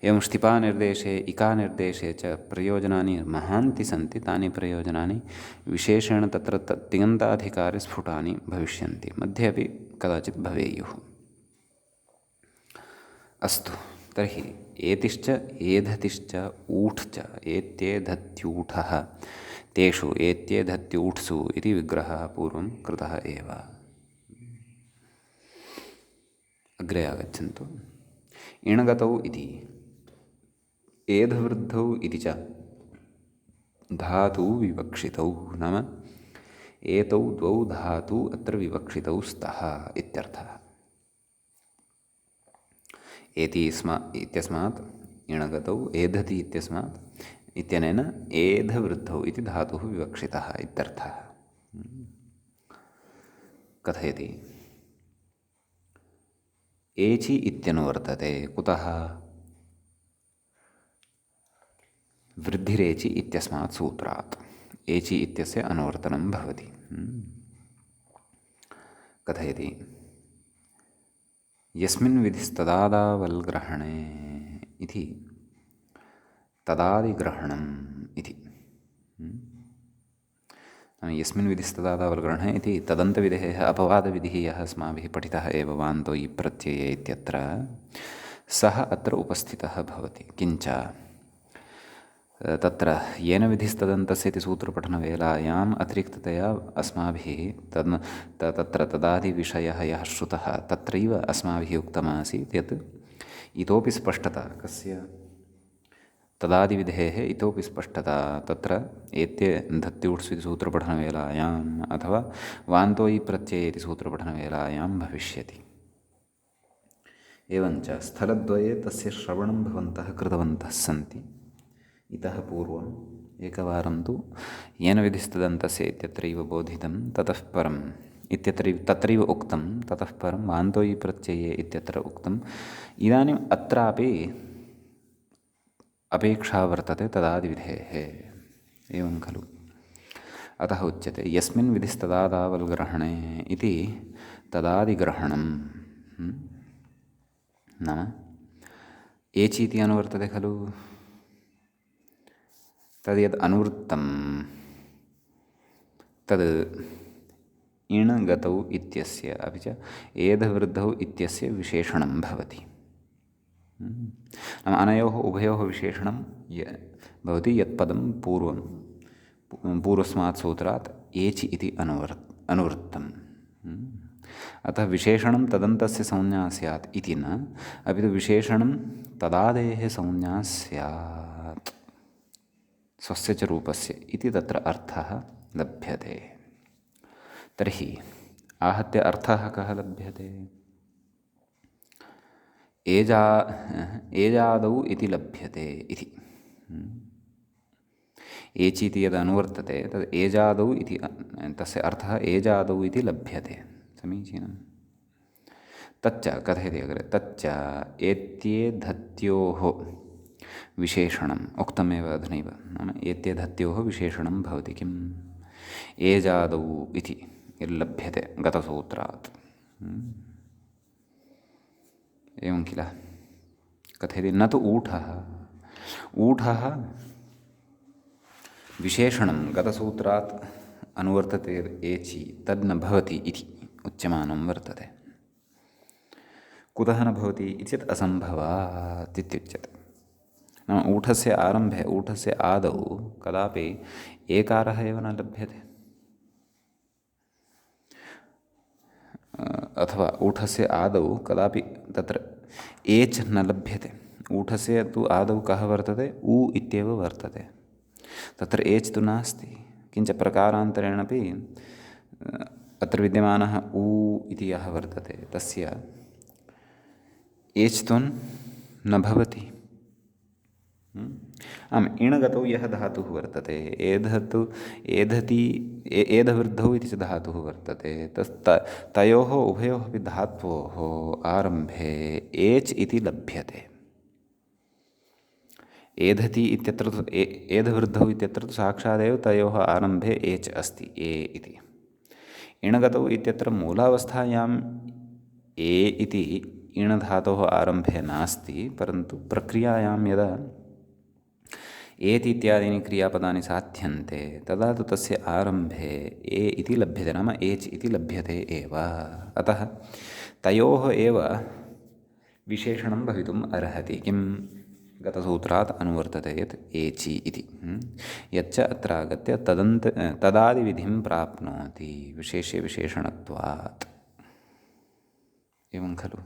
S1: एवं ष्टिपानिर्देशे इकानिर्देशे च प्रयोजनानि महान्ति सन्ति। तानि प्रयोजनानि विशेषेण तत्र तिङन्ताधिकारे स्फुटानि भविष्यन्ति, मध्ये अपि कदाचित् भवेयुः। अस्तु, तर्हि एतिश्च एधतिश्च ऊठ् च एत्येधत्यूठः, तेषु एत्येधत्यूठ्सु इति विग्रहः पूर्वं कृतः एव। अग्रे आगच्छन्तु। इणगतौ इति एधवृद्धौ इति च धातु विवक्षितौ, नाम एतौ द्वौ धातु अत्र विवक्षितौ स्तः इत्यर्थः। एति इत्यस्मात् इणगतौ, एधति इत्यस्मात् इत्यनेन एधवृद्धौ इति धातुः विवक्षितः इत्यर्थः। कथयति एचि इत्यनुवर्तते। कुतः? वृद्धिरेचि इत्यस्मात् सूत्रात् एचि इत्यस्य अनुवर्तनं भवति। कथयति यस्मिन् विधिस्तदादावल्ग्रहणे इति तदादिग्रहणम् इति। यस्मिन् विधिस्तदादावल्ग्रहणे इति तदन्तविधेः अपवादविधिः यः अस्माभिः पठितः एव वान्तो इ प्रत्यये इत्यत्र, सः अत्र उपस्थितः भवति। किञ्च तत्र येन विधिस्तदन्तस्य इति सूत्रपठनवेलायाम् अतिरिक्ततया अस्माभिः तत्र तदादिविषयः यः श्रुतः तत्रैव अस्माभिः उक्तमासीत् यत् इतोपि स्पष्टता, कस्य? तदादिविधेः इतोपि स्पष्टता तत्र एत्ये धत्यूट्सु इति सूत्रपठनवेलायाम् अथवा वान्तो इ प्रत्यये इति सूत्रपठनवेलायां भविष्यति। एवञ्च स्थलद्वये तस्य श्रवणं भवन्तः कृतवन्तः सन्ति। इतः पूर्वम् एकवारं तु येन विधिस्तदन्तस्य इत्यत्रैव बोधितं, ततः परम् तत्रैव उक्तं, ततः परं वान्तो इ प्रत्यये इत्यत्र उक्तम्। इदानीम् अत्रापि अपेक्षा वर्तते तदादिविधेः, एवं खलु। अतः उच्यते यस्मिन् विधिस्तदादावल्ग्रहणे इति तदादिग्रहणं नाम एचि इति अनुवर्तते खलु तद् यद् अनुवृत्तं तद् इणगतौ इत्यस्य अपि च एधवृद्धौ इत्यस्य विशेषणं भवति। नाम अनयोः उभयोः विशेषणं भवति यत्पदं पूर्वस्मात् सूत्रात् एचि इति अनुवृत्तम्। अतः विशेषणं तदन्तस्य संज्ञा स्यात् इति न, अपि तु विशेषणं तदादेः संज्ञा स्यात् स्वस्य च रूपस्य इति तत्र अर्थः लभ्यते। तर्हि आहत्य अर्थः कः लभ्यते? एजादौ इति लभ्यते इति। एचि इति यद् अनुवर्तते तद् एजादौ इति तस्य अर्थः एजादौ इति लभ्यते। समीचीनं। तच्च कथयति अग्रे तच्च एत्येधत्योः विशेषणम् उक्तमेव अधुनैव। नाम एत्येधत्योः विशेषणं भवति किम्? एजादौ इति यल्लभ्यते गतसूत्रात्। एवं किल? कथयति न तु ऊठः। ऊठः विशेषणं गतसूत्रात् अनुवर्तते एचि तद् न भवति इति उच्यमानं वर्तते। कुतः न भवति इत्येतत् असम्भवात् इत्युच्यते। नाम ऊठस्य आरम्भे ऊठस्य आदौ कदापि एकारः एव न लभ्यते, अथवा ऊठस्य आदौ कदापि तत्र एच् न लभ्यते। ऊठस्य तु आदौ कः वर्तते? उ इत्येव वर्तते। तत्र एच् तु नास्ति। किञ्च प्रकारान्तरेणापि अत्र विद्यमानः उ इति यः वर्तते तस्य एच् तु न भवति। आम्, इणगतौ यः धातुः वर्तते एधति एधवृद्धौ इति च धातुः वर्तते। तयोः उभयोः अपि धात्वोः आरम्भे एच् इति लभ्यते। एधति इत्यत्र तु एधवृद्धौ इत्यत्र तु साक्षादेव तयोः आरम्भे एच् अस्ति ए इति। इणगतौ इत्यत्र मूलावस्थायाम् ए इति इणधातोः आरम्भे नास्ति, परन्तु प्रक्रियायां यदा एति इत्यादीनि क्रियापदानि साध्यन्ते तदा तु तस्य आरम्भे ए इति लभ्यते, नाम एच् इति लभ्यते एव। अतः तयोः एव विशेषणं भवितुम् अर्हति। किं? गतसूत्रात् अनुवर्तते यत् एचि इति, यच्च अत्र आगत्य तदादिविधिं प्राप्नोति विशेष्यविशेषणत्वात्। एवं खलु?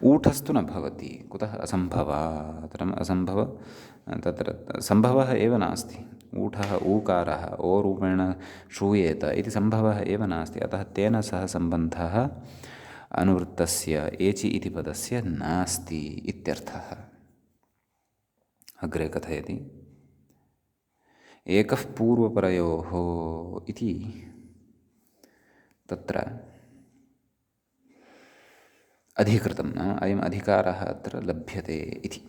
S1: ऊठस्तु न भवति। कुतः? असम्भवात्। तत्र सम्भवः एव नास्ति। ऊठः ऊकारः ओ रूपेण श्रूयेत इति सम्भवः एव नास्ति। अतः तेन सह सम्बन्धः अनुवृत्तस्य एचि इति पदस्य नास्ति इत्यर्थः। अग्रे कथयति एकः पूर्वपरयोः इति तत्र अधिकृतं, नाम अयम् अधिकारः अत्र लभ्यते इति।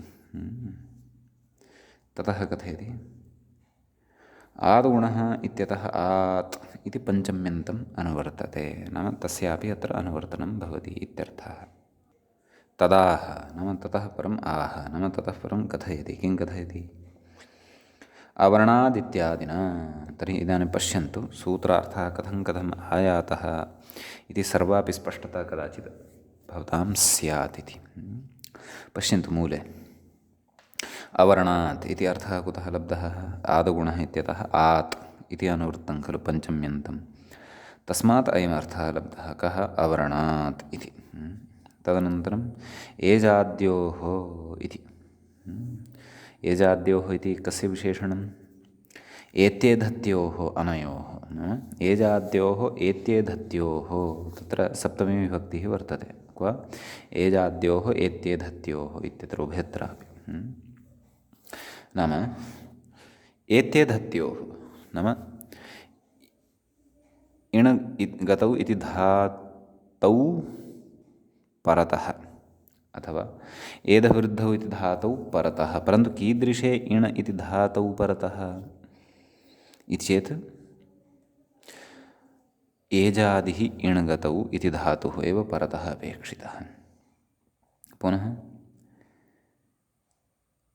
S1: ततः कथयति आदुगुणः इत्यतः आत् इति पञ्चम्यन्तम् अनुवर्तते, नाम तस्यापि अत्र अनुवर्तनं भवति इत्यर्थः। तदाह नाम ततः परम् आह, नाम ततः परं कथयति। किं कथयति? अवर्णादित्यादिना। तर्हि इदानीं पश्यन्तु सूत्रार्थः कथम् आयातः इति सर्वापि स्पष्टता कदाचित् भवतां स्यात् इति। पश्यन्तु मूले अवर्णात् इति अर्थः कुतः लब्धः? आदुगुणः इत्यतः आत् इति अनुवृत्तं खलु पञ्चम्यन्तं। तस्मात् अयमर्थः लब्धः। कः? अवर्णात् इति। तदनन्तरम् एजाद्योः इति। एजाद्योः इति कस्य विशेषणम्? एत्येधत्योः अनयोः। एजाद्योः एत्येधत्योः तत्र सप्तमी विभक्तिः वर्तते। क्व? एजाद्योः एत्येधत्योः इत्यत्र उभयत्रापि। नाम एत्येधत्योः नाम इण गतौ इति धातौ परतः, अथवा एधवृद्धौ इति धातौ परतः। परन्तु कीदृशे इण इति धातौ परतः इति चेत् एजादिः इणगतौ इति धातुः एव परतः अपेक्षितः। पुनः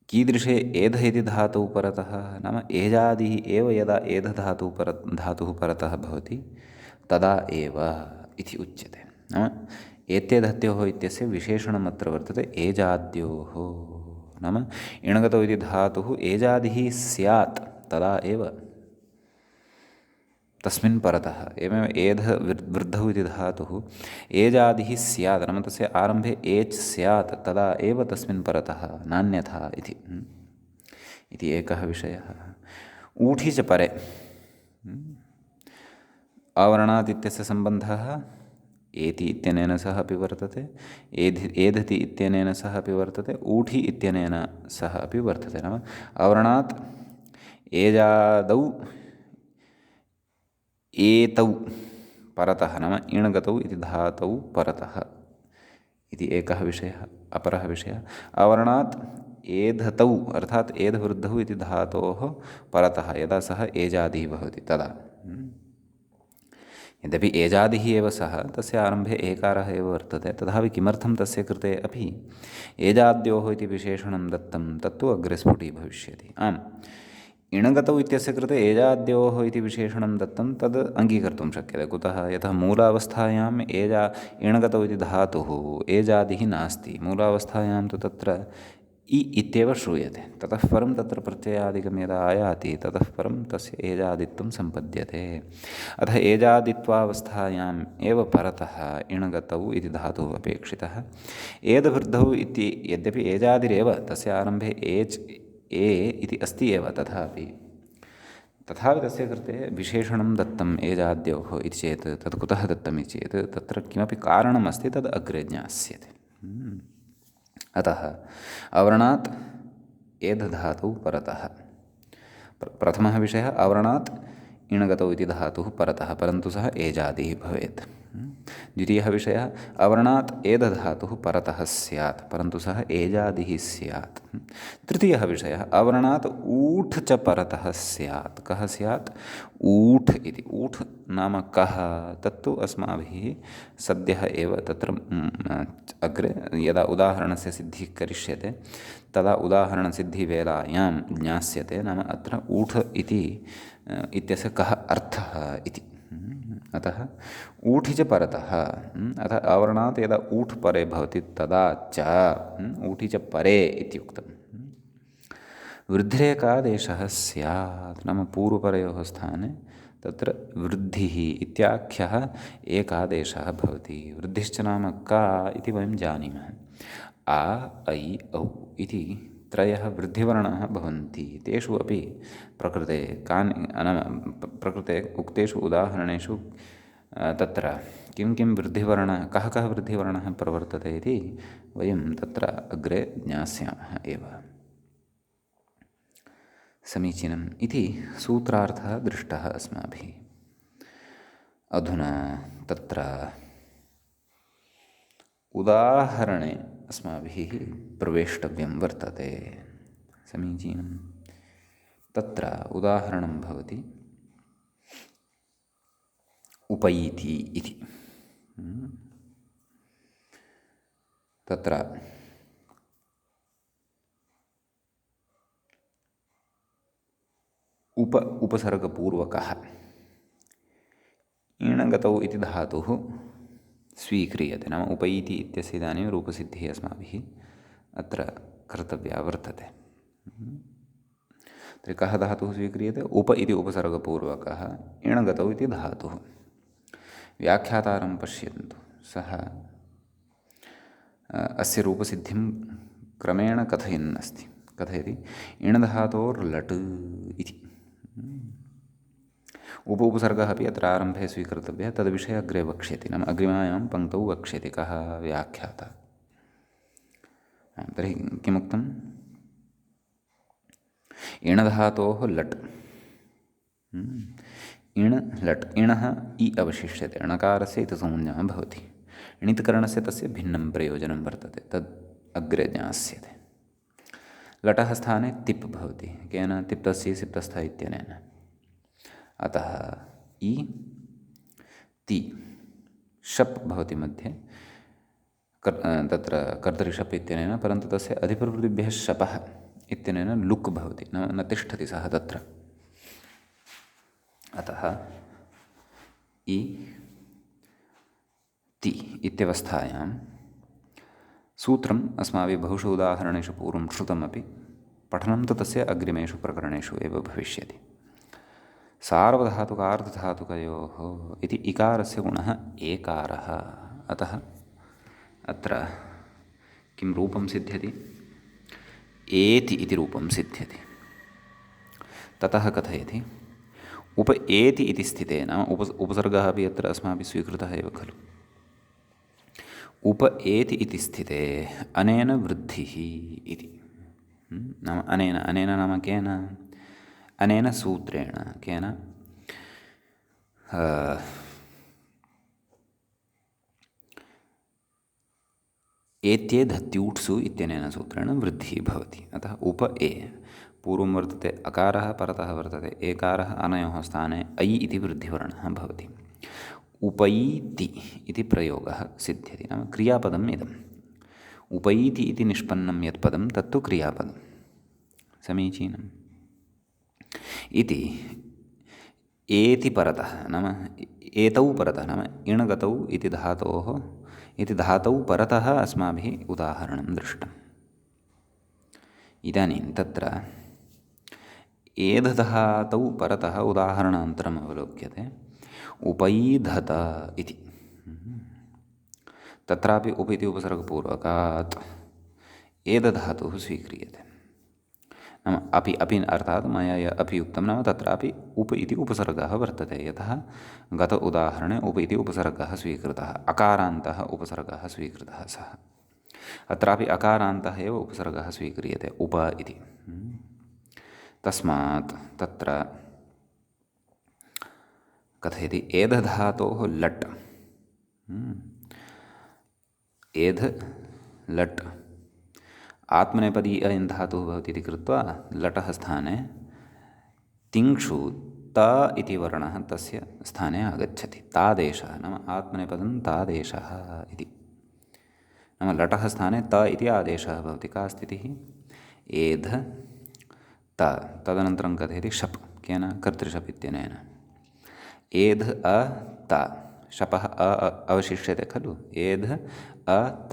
S1: कीदृशे एध इति धातुः परतः नाम एजादिः एव यदा धातुः परतः भवति तदा एव इति उच्यते। नाम एत्येधत्योः इत्यस्य विशेषणम् अत्र वर्तते एजाद्योः। नाम इणगतौ इति धातुः एजादिः स्यात् तदा एव तस्मिन् परतः। एवमेव एध वृद्धौ इति धातुः एजादिः स्यात् नाम तस्य आरम्भे एच् स्यात् तदा एव तस्मिन् परतः नान्यथा इति एकः विषयः। ऊठि च परे आवरणात् इत्यस्य सम्बन्धः एति इत्यनेन सह अपि वर्तते, एधति इत्यनेन सह अपि वर्तते, ऊठि इत्यनेन सह अपि वर्तते। नाम आवरणात् एजादौ एतौ परतः नाम इणगतौ इति धातौ परतः इति एकः विषयः। अपरः विषयः आवरणात् एधतौ अर्थात् एधवृद्धौ इति धातोः परतः यदा सः एजादिः भवति तदा। यद्यपि एजादिः एव सः तस्य आरम्भे एकारः एव वर्तते तथापि किमर्थं तस्य कृते अपि एजाद्योः इति विशेषणं दत्तं तत्तु अग्रे स्फुटीभविष्यति। आम्, इणगतौ इत्यस्य कृते एजाद्योः इति विशेषणं दत्तं तद् अङ्गीकर्तुं शक्यते। कुतः? यतः मूलावस्थायाम् इणगतौ इति धातुः एजादिः नास्ति। मूलावस्थायां तु तत्र इ इत्येव श्रूयते। ततः परं तत्र प्रत्ययादिकं यदा आयाति ततः परं तस्य एजादित्वं सम्पद्यते। अतः एजादित्वावस्थायाम् एव परतः इणगतौ इति धातुः अपेक्षितः। एदवृद्धौ इति यद्यपि एजादिरेव तस्य आरम्भे एच् ए इति अस्ति एव तथापि तस्य कृते विशेषणं दत्तम् एजाद्योः इति चेत् तत् कुतः दत्तम् इति चेत् तत्र किमपि कारणम् अस्ति तद् अग्रे ज्ञास्यते। अतः आवरणात् एधधातुः परतः प्रथमः विषयः आवरणात् इणगतौ इति धातुः परतः परन्तु सः एजादिः भवेत्। द्वितीयः विषयः आवरणात् एधधातुः परतः स्यात् परन्तु सः एजादिः स्यात्। तृतीयः विषयः आवरणात् ऊठ् च परतः स्यात्। कः स्यात्? ऊठ् इति। ऊठ् नाम कः तत्तु अस्माभिः सद्यः एव तत्र अग्रे यदा उदाहरणस्य सिद्धिः करिष्यते तदा उदाहरणसिद्धिवेलायां ज्ञास्यते। नाम अत्र ऊठ् इत्यस्य कः अर्थः इति। अतः ऊठि च परतः अतः आवरणात् यदा ऊठ् परे भवति तदा च ऊठि च परे इत्युक्तम्। वृद्धिरेकादेशः स्यात् नाम पूर्वपरयोः स्थाने तत्र वृद्धिः इत्याख्यः एकादेशः भवति। वृद्धिश्च नाम का इति वयं जानीमः। आ ऐ औ इति त्रयः वृद्धिवर्णाः भवन्ति। तेषु अपि प्रकृते उक्तेषु उदाहरणेषु तत्र किं किं वृद्धिवर्णः कः वृद्धिवर्णः प्रवर्तते इति वयं तत्र अग्रे ज्ञास्यामः एव। समीचीनम् इति सूत्रार्थः दृष्टः अस्माभिः। अधुना तत्र उदाहरणे अस्माभिः प्रवेष्टव्यं वर्तते। समीचीनं। तत्र उदाहरणं भवति उपैति इति। तत्र उपसर्गपूर्वकः इणगतौ इति धातुः स्वीक्रियते। नाम उपैति इत्यस्य इदानीं रूपसिद्धिः अस्माभिः अत्र कर्तव्या वर्तते। तर्हि कः धातुः स्वीक्रियते? उप इति उपसर्गपूर्वकः इणगतौ इति धातुः। व्याख्यातारं पश्यन्तु। सः अस्य रूपसिद्धिं क्रमेण कथयन् अस्ति। कथयति इणधातोर्लट् इति। उपसर्गः अपि अत्र आरम्भे स्वीकर्तव्यः। तद्विषये अग्रे वक्ष्यति। नाम अग्रिमायां पङ्क्तौ वक्ष्यति कः व्याख्याता। तर्हि किमुक्तम्? इणधातोः लट् इण् लट् इणः इ अवशिष्यते। णकारस्य इति संज्ञा भवति। इणित्करणस्य तस्य भिन्नं प्रयोजनं वर्तते। तद् अग्रे ज्ञास्यते। लटः स्थाने तिप् भवति। केन? तिप्तस्य सिप्तस्थ इत्यनेन। अतः इ ति शप् भवति मध्ये तत्र कर्तरिषप् इत्यनेन, परन्तु तस्य अधिप्रभृतिभ्यः शपः इत्यनेन लुक् भवति, न तिष्ठति सः तत्र। अतः इ ति इत्यवस्थायां सूत्रम् अस्माभिः बहुषु उदाहरणेषु पूर्वं श्रुतमपि, पठनं तु तस्य अग्रिमेषु प्रकरणेषु एव भविष्यति। सार्वधातुकार्धधातुकयोः इति इकारस्य गुणः एकारः। अतः अत्र किं रूपं सिद्ध्यति? एति इति रूपं सिद्ध्यति। ततः कथयति उप एति इति स्थिते, नाम उपसर्गः अपि अत्र अस्माभिः स्वीकृतः एव खलु। उप एति इति स्थिते अनेन वृद्धिः इति, नाम अनेन नाम केन? अनेन सूत्रेण, केन? एत्ये धत्यूट्सु इत्यनेन सूत्रेण वृद्धिः भवति। अतः उप ए पूर्वं वर्तते अकारः, परतः वर्तते एकारः, अनयोः स्थाने ऐ इति वृद्धिवर्णः भवति। उपैति इति प्रयोगः सिद्ध्यति, नाम क्रियापदम् इदम्। उपैति इति निष्पन्नं यत् पदं तत्तु क्रियापदं। समीचीनम्। इति एति परतः, नाम एतौ परतः, नाम इणगतौ इति धातौ परतः अस्माभिः उदाहरणं दृष्टम्। इदानीं तत्र एधधातौ परतः उदाहरणान्तरम् अवलोक्यते उपैधत इति। तत्रापि उप इति उपसर्गपूर्वकात् एधधातुः स्वीक्रियते, नाम अपि अर्थात् मया य अपि उक्तं, नाम तत्रापि उप इति उपसर्गः वर्तते। यतः गत उदाहरणे उप इति उपसर्गः स्वीकृतः, अकारान्तः उपसर्गः स्वीकृतः सः, अत्रापि अकारान्तः एव उपसर्गः स्वीक्रियते उप इति। तस्मात् तत्र कथयति एधधातोः लट्, एध लट् आत्मनेपदी अयं धातुः भवति इति कृत्वा लटः स्थाने तिङ्क्षु त इति वर्णः तस्य स्थाने आगच्छति। तादेशः नाम आत्मनेपदं तादेशः इति, नाम लटः स्थाने त इति आदेशः भवति। का स्थितिः? एध त, तदनन्तरं कथयति शप्, केन? कर्तृशप् इत्यनेन। एध अ त, शपः अवशिष्यते खलु, एध अ त।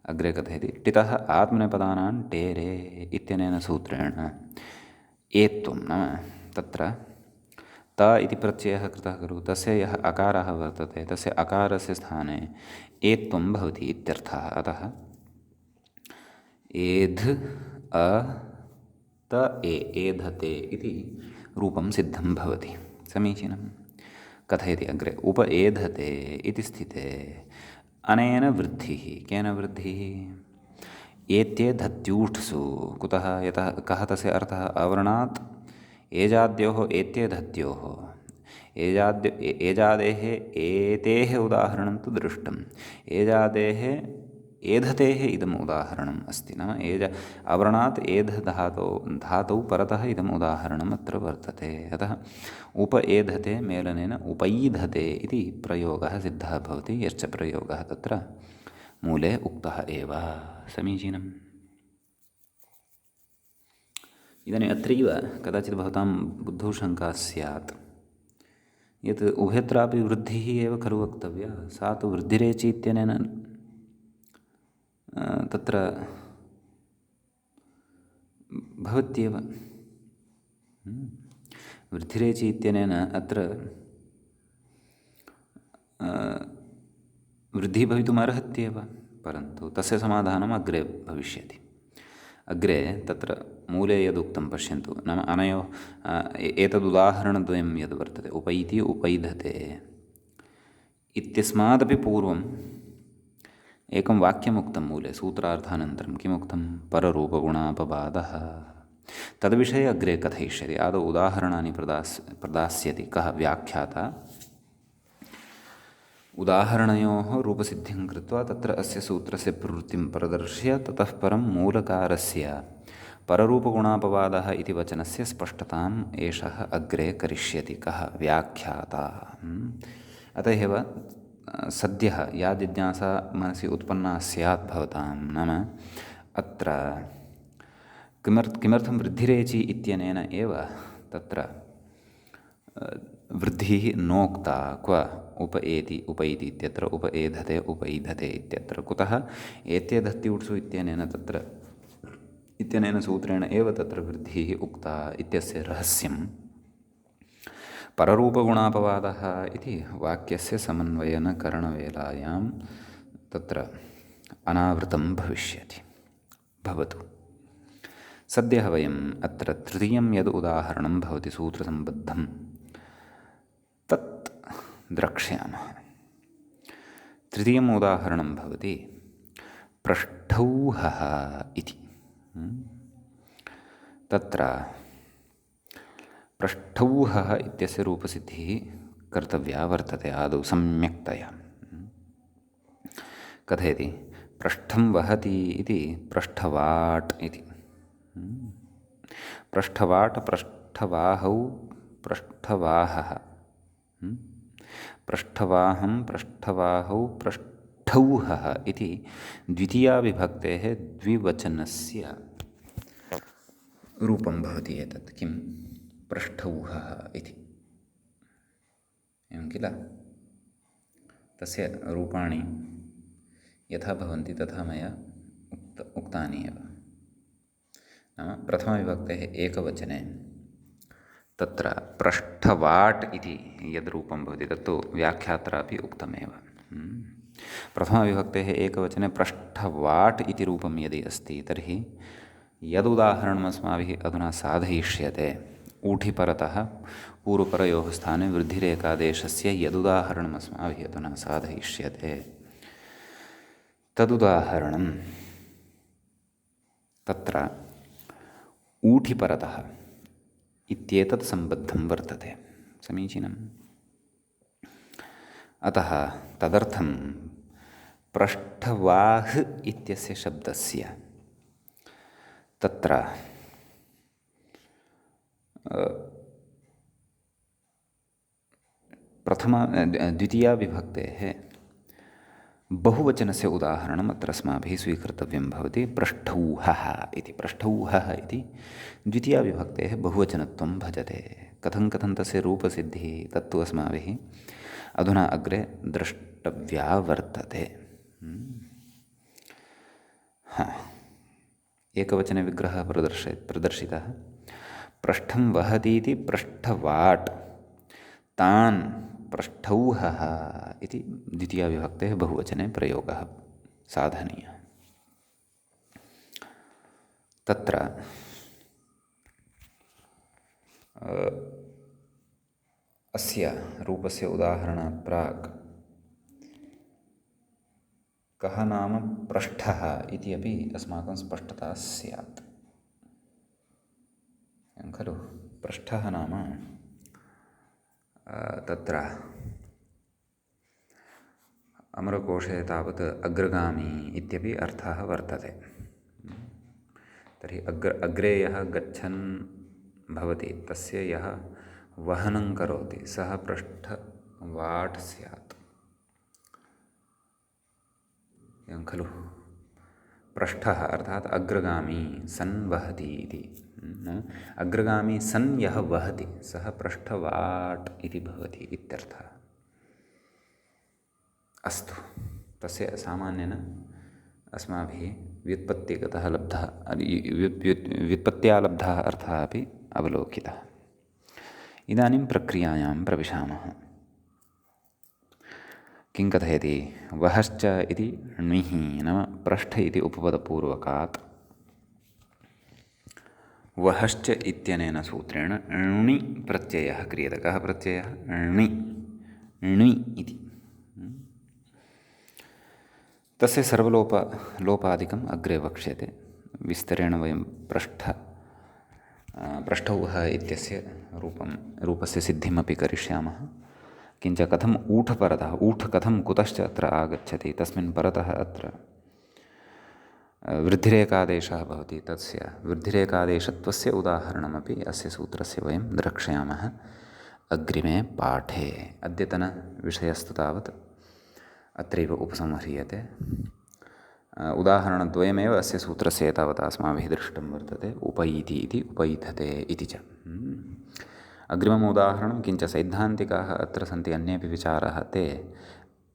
S1: अग्रे कथयति टितः आत्मनेपदानां टेरे इत्यनेन सूत्रेण एत्वं, नाम तत्र त इति प्रत्ययः कृतः खलु, तस्य यः अकारः वर्तते तस्य अकारस्य स्थाने एत्वं भवति इत्यर्थः। अतः एध अ त एधते इति रूपं सिद्धं भवति। समीचीनं। कथयति अग्रे उप एधते इति स्थिते अनेन वृद्धिः, केन वृद्धिः? एत्ये धत्यूष्सु, कुतः? यतः कः तस्य अर्थः? अवर्णात् एजाद्योः एत्ये धत्योः, एजादेः एतेः उदाहरणं तु दृष्टम्, एजादेः एधतेः इदम् उदाहरणम् अस्ति, नाम अवर्णात् एध धातौ परतः इदम् उदाहरणम् अत्र वर्तते। अतः उप एधते मेलनेन उपैधते इति प्रयोगः सिद्धः भवति, यश्च प्रयोगः तत्र मूले उक्तः एव। समीचीनम्। इदानीम् अत्रैव कदाचित् भवतां बुद्धौ शङ्का स्यात् यत् उभयत्रापि वृद्धिः एव खलु वक्तव्या, सा तु वृद्धिरेचि इत्यनेन तत्र भवत्येव। वृद्धिरेचि इत्यनेन अत्र वृद्धिः भवितुम् अर्हत्येव, परन्तु तस्य समाधानम् अग्रे भविष्यति। अग्रे तत्र मूले यदुक्तं पश्यन्तु, नाम अनयोः एतदुदाहरणद्वयं यद् वर्तते उपैति उपैधते इत्यस्मादपि पूर्वम् एकं वाक्यमुक्तं मूले सूत्रार्थानन्तरं। किमुक्तं? पररूपगुणापवादः। तद्विषये अग्रे कथयिष्यति। आदौ उदाहरणानि प्रदास्यति कः? व्याख्याता। उदाहरणयोः रूपसिद्धिं कृत्वा तत्र अस्य सूत्रस्य प्रवृत्तिं प्रदर्श्य ततः परं मूलकारस्य पररूपगुणापवादः इति वचनस्य स्पष्टताम् एषः अग्रे करिष्यति। कः? व्याख्याता। अतः एव सद्यः या जिज्ञासा मनसि उत्पन्ना स्यात् भवतां, नाम अत्र किमर्थं वृद्धिरेचि इत्यनेन एव तत्र वृद्धिः नोक्ता, क्व उपएति उपैति इत्यत्र उपएधते उपैधते इत्यत्र कुतः एत्येधत्यूट्सु इत्यनेन सूत्रेण एव तत्र वृद्धिः उक्ता इत्यस्य रहस्यं पररूपगुणापवादः इति वाक्यस्य समन्वयनकरणवेलायां तत्र अनावृतं भविष्यति। भवतु। सद्यः वयम् अत्र तृतीयं यद् उदाहरणं भवति सूत्रसम्बद्धं तत् द्रक्ष्यामः। तृतीयम् उदाहरणं भवति पृष्ठौहः इति। तत्र पृष्ठौहः इत्यस्य रूपसिद्धिः कर्तव्या वर्तते आदौ सम्यक्तया। कथयति पृष्ठं वहति इति पृष्ठवाट् इति। पृष्ठवाट् पृष्ठवाहौ पृष्ठवाहः, पृष्ठवाहं पृष्ठवाहौ पृष्ठौहः इति द्वितीयाविभक्तेः द्विवचनस्य रूपं भवति एतत्। किं पृष्ठौहः इति एवं किल। तस्य रूपाणि यथा भवन्ति तथा मया उक्तानि एव। नाम प्रथमविभक्तेः एकवचने तत्र पृष्ठवाट् इति यद् रूपं भवति तत्तु व्याख्यात्रापि उक्तमेव। प्रथमविभक्तेः एकवचने पृष्ठवाट् इति रूपं यदि अस्ति तर्हि यदुदाहरणम् अस्माभिः अधुना साधयिष्यते, ऊठिपरतः पूर्वपरयोः स्थाने वृद्धिरेकादेशस्य यदुदाहरणम् अस्माभिः अधुना साधयिष्यते तदुदाहरणं तत्र ऊठिपरतः इत्येतत् सम्बद्धं वर्तते। समीचीनम्। अतः तदर्थं पृष्ठवाह् इत्यस्य शब्दस्य तत्र द्वितीयाविभक्तेः बहुवचनस्य उदाहरणम् अत्र अस्माभिः स्वीकर्तव्यं भवति। पृष्ठौहः इति। पृष्ठौहः इति द्वितीयाविभक्तेः बहुवचनत्वं भजते। कथं तस्य रूपसिद्धिः तत्तु अस्माभिः अधुना अग्रे द्रष्टव्या वर्तते। एकवचने विग्रहः प्रदर्शितः। पृष्ठं वहतीति पृष्ठवाट् तान् पृष्ठौहः इति द्वितीयाविभक्तेः बहुवचने प्रयोगः साधनीयः। तत्र अस्य रूपस्य उदाहरणात् प्राक् कः नाम पृष्ठः इति अपि अस्माकं स्पष्टता स्यात्। एवं खलु। पृष्ठः नाम तत्र अमरकोशे तावत् अग्रगामी इत्यपि अर्थः वर्तते। तर्हि अग्रे यः गच्छन् भवति तस्य यः वहनं करोति सः पृष्ठवाट् स्यात्। एवं खलु। पृष्ठः अर्थात् अग्रगामी सन् वहति इति। अग्रगामी सन् यः वहति सः पृष्ठवाट् इति भवति इत्यर्थः। अस्तु। तस्य सामान्येन अस्माभिः व्युत्पत्तिगतः लब्धः व्युत्पत्त्या लब्धः अर्थः अपि अवलोकितः। इदानीं प्रक्रियायां प्रविशामः। किं कथयति? वहश्च इति ण्विः नाम पृष्ठ इति उपपदपूर्वकात् वहश्च इत्यनेन सूत्रेण ण्वि प्रत्ययः क्रियते। कः प्रत्ययः? ण्वि। ण्वि इति। तस्य सर्वलोपादिकम् अग्रे वक्ष्यते। विस्तरेण वयं पृष्ठौहः इत्यस्य रूपस्य सिद्धिमपि करिष्यामः। किञ्च कथम् ऊठपरतः ऊठ कथं कुतश्च अत्र आगच्छति, तस्मिन् परतः अत्र वृद्धिरेकादेशः भवति, तस्य वृद्धिरेकादेशत्वस्य उदाहरणमपि अस्य सूत्रस्य वयं द्रक्ष्यामः अग्रिमे पाठे। अद्यतनविषयस्तु तावत् अत्रैव उपसंह्रियते। उदाहरणद्वयमेव अस्य सूत्रस्य एतावता अस्माभिः दृष्टं वर्तते। उपैति इति उपैथते इति च। अग्रिमम् उदाहरणं किञ्च सैद्धान्तिकाः अत्र सन्ति अन्येऽपि विचाराः ते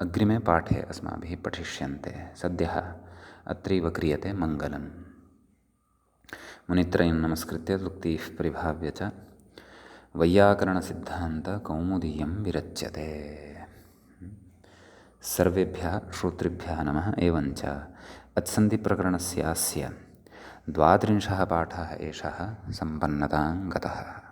S1: अग्रिमे पाठे अस्माभिः पठिष्यन्ते। सद्यः अत्रैव क्रियते मङ्गलम्। मुनित्रयं नमस्कृत्य उक्तिः परिभाव्य च वैयाकरणसिद्धान्तकौमुदीयं विरच्यते। सर्वेभ्यः श्रोतृभ्यः नमः। एवञ्च अत्सन्धिप्रकरणस्यास्य 32 पाठः एषः सम्पन्नतां गतः।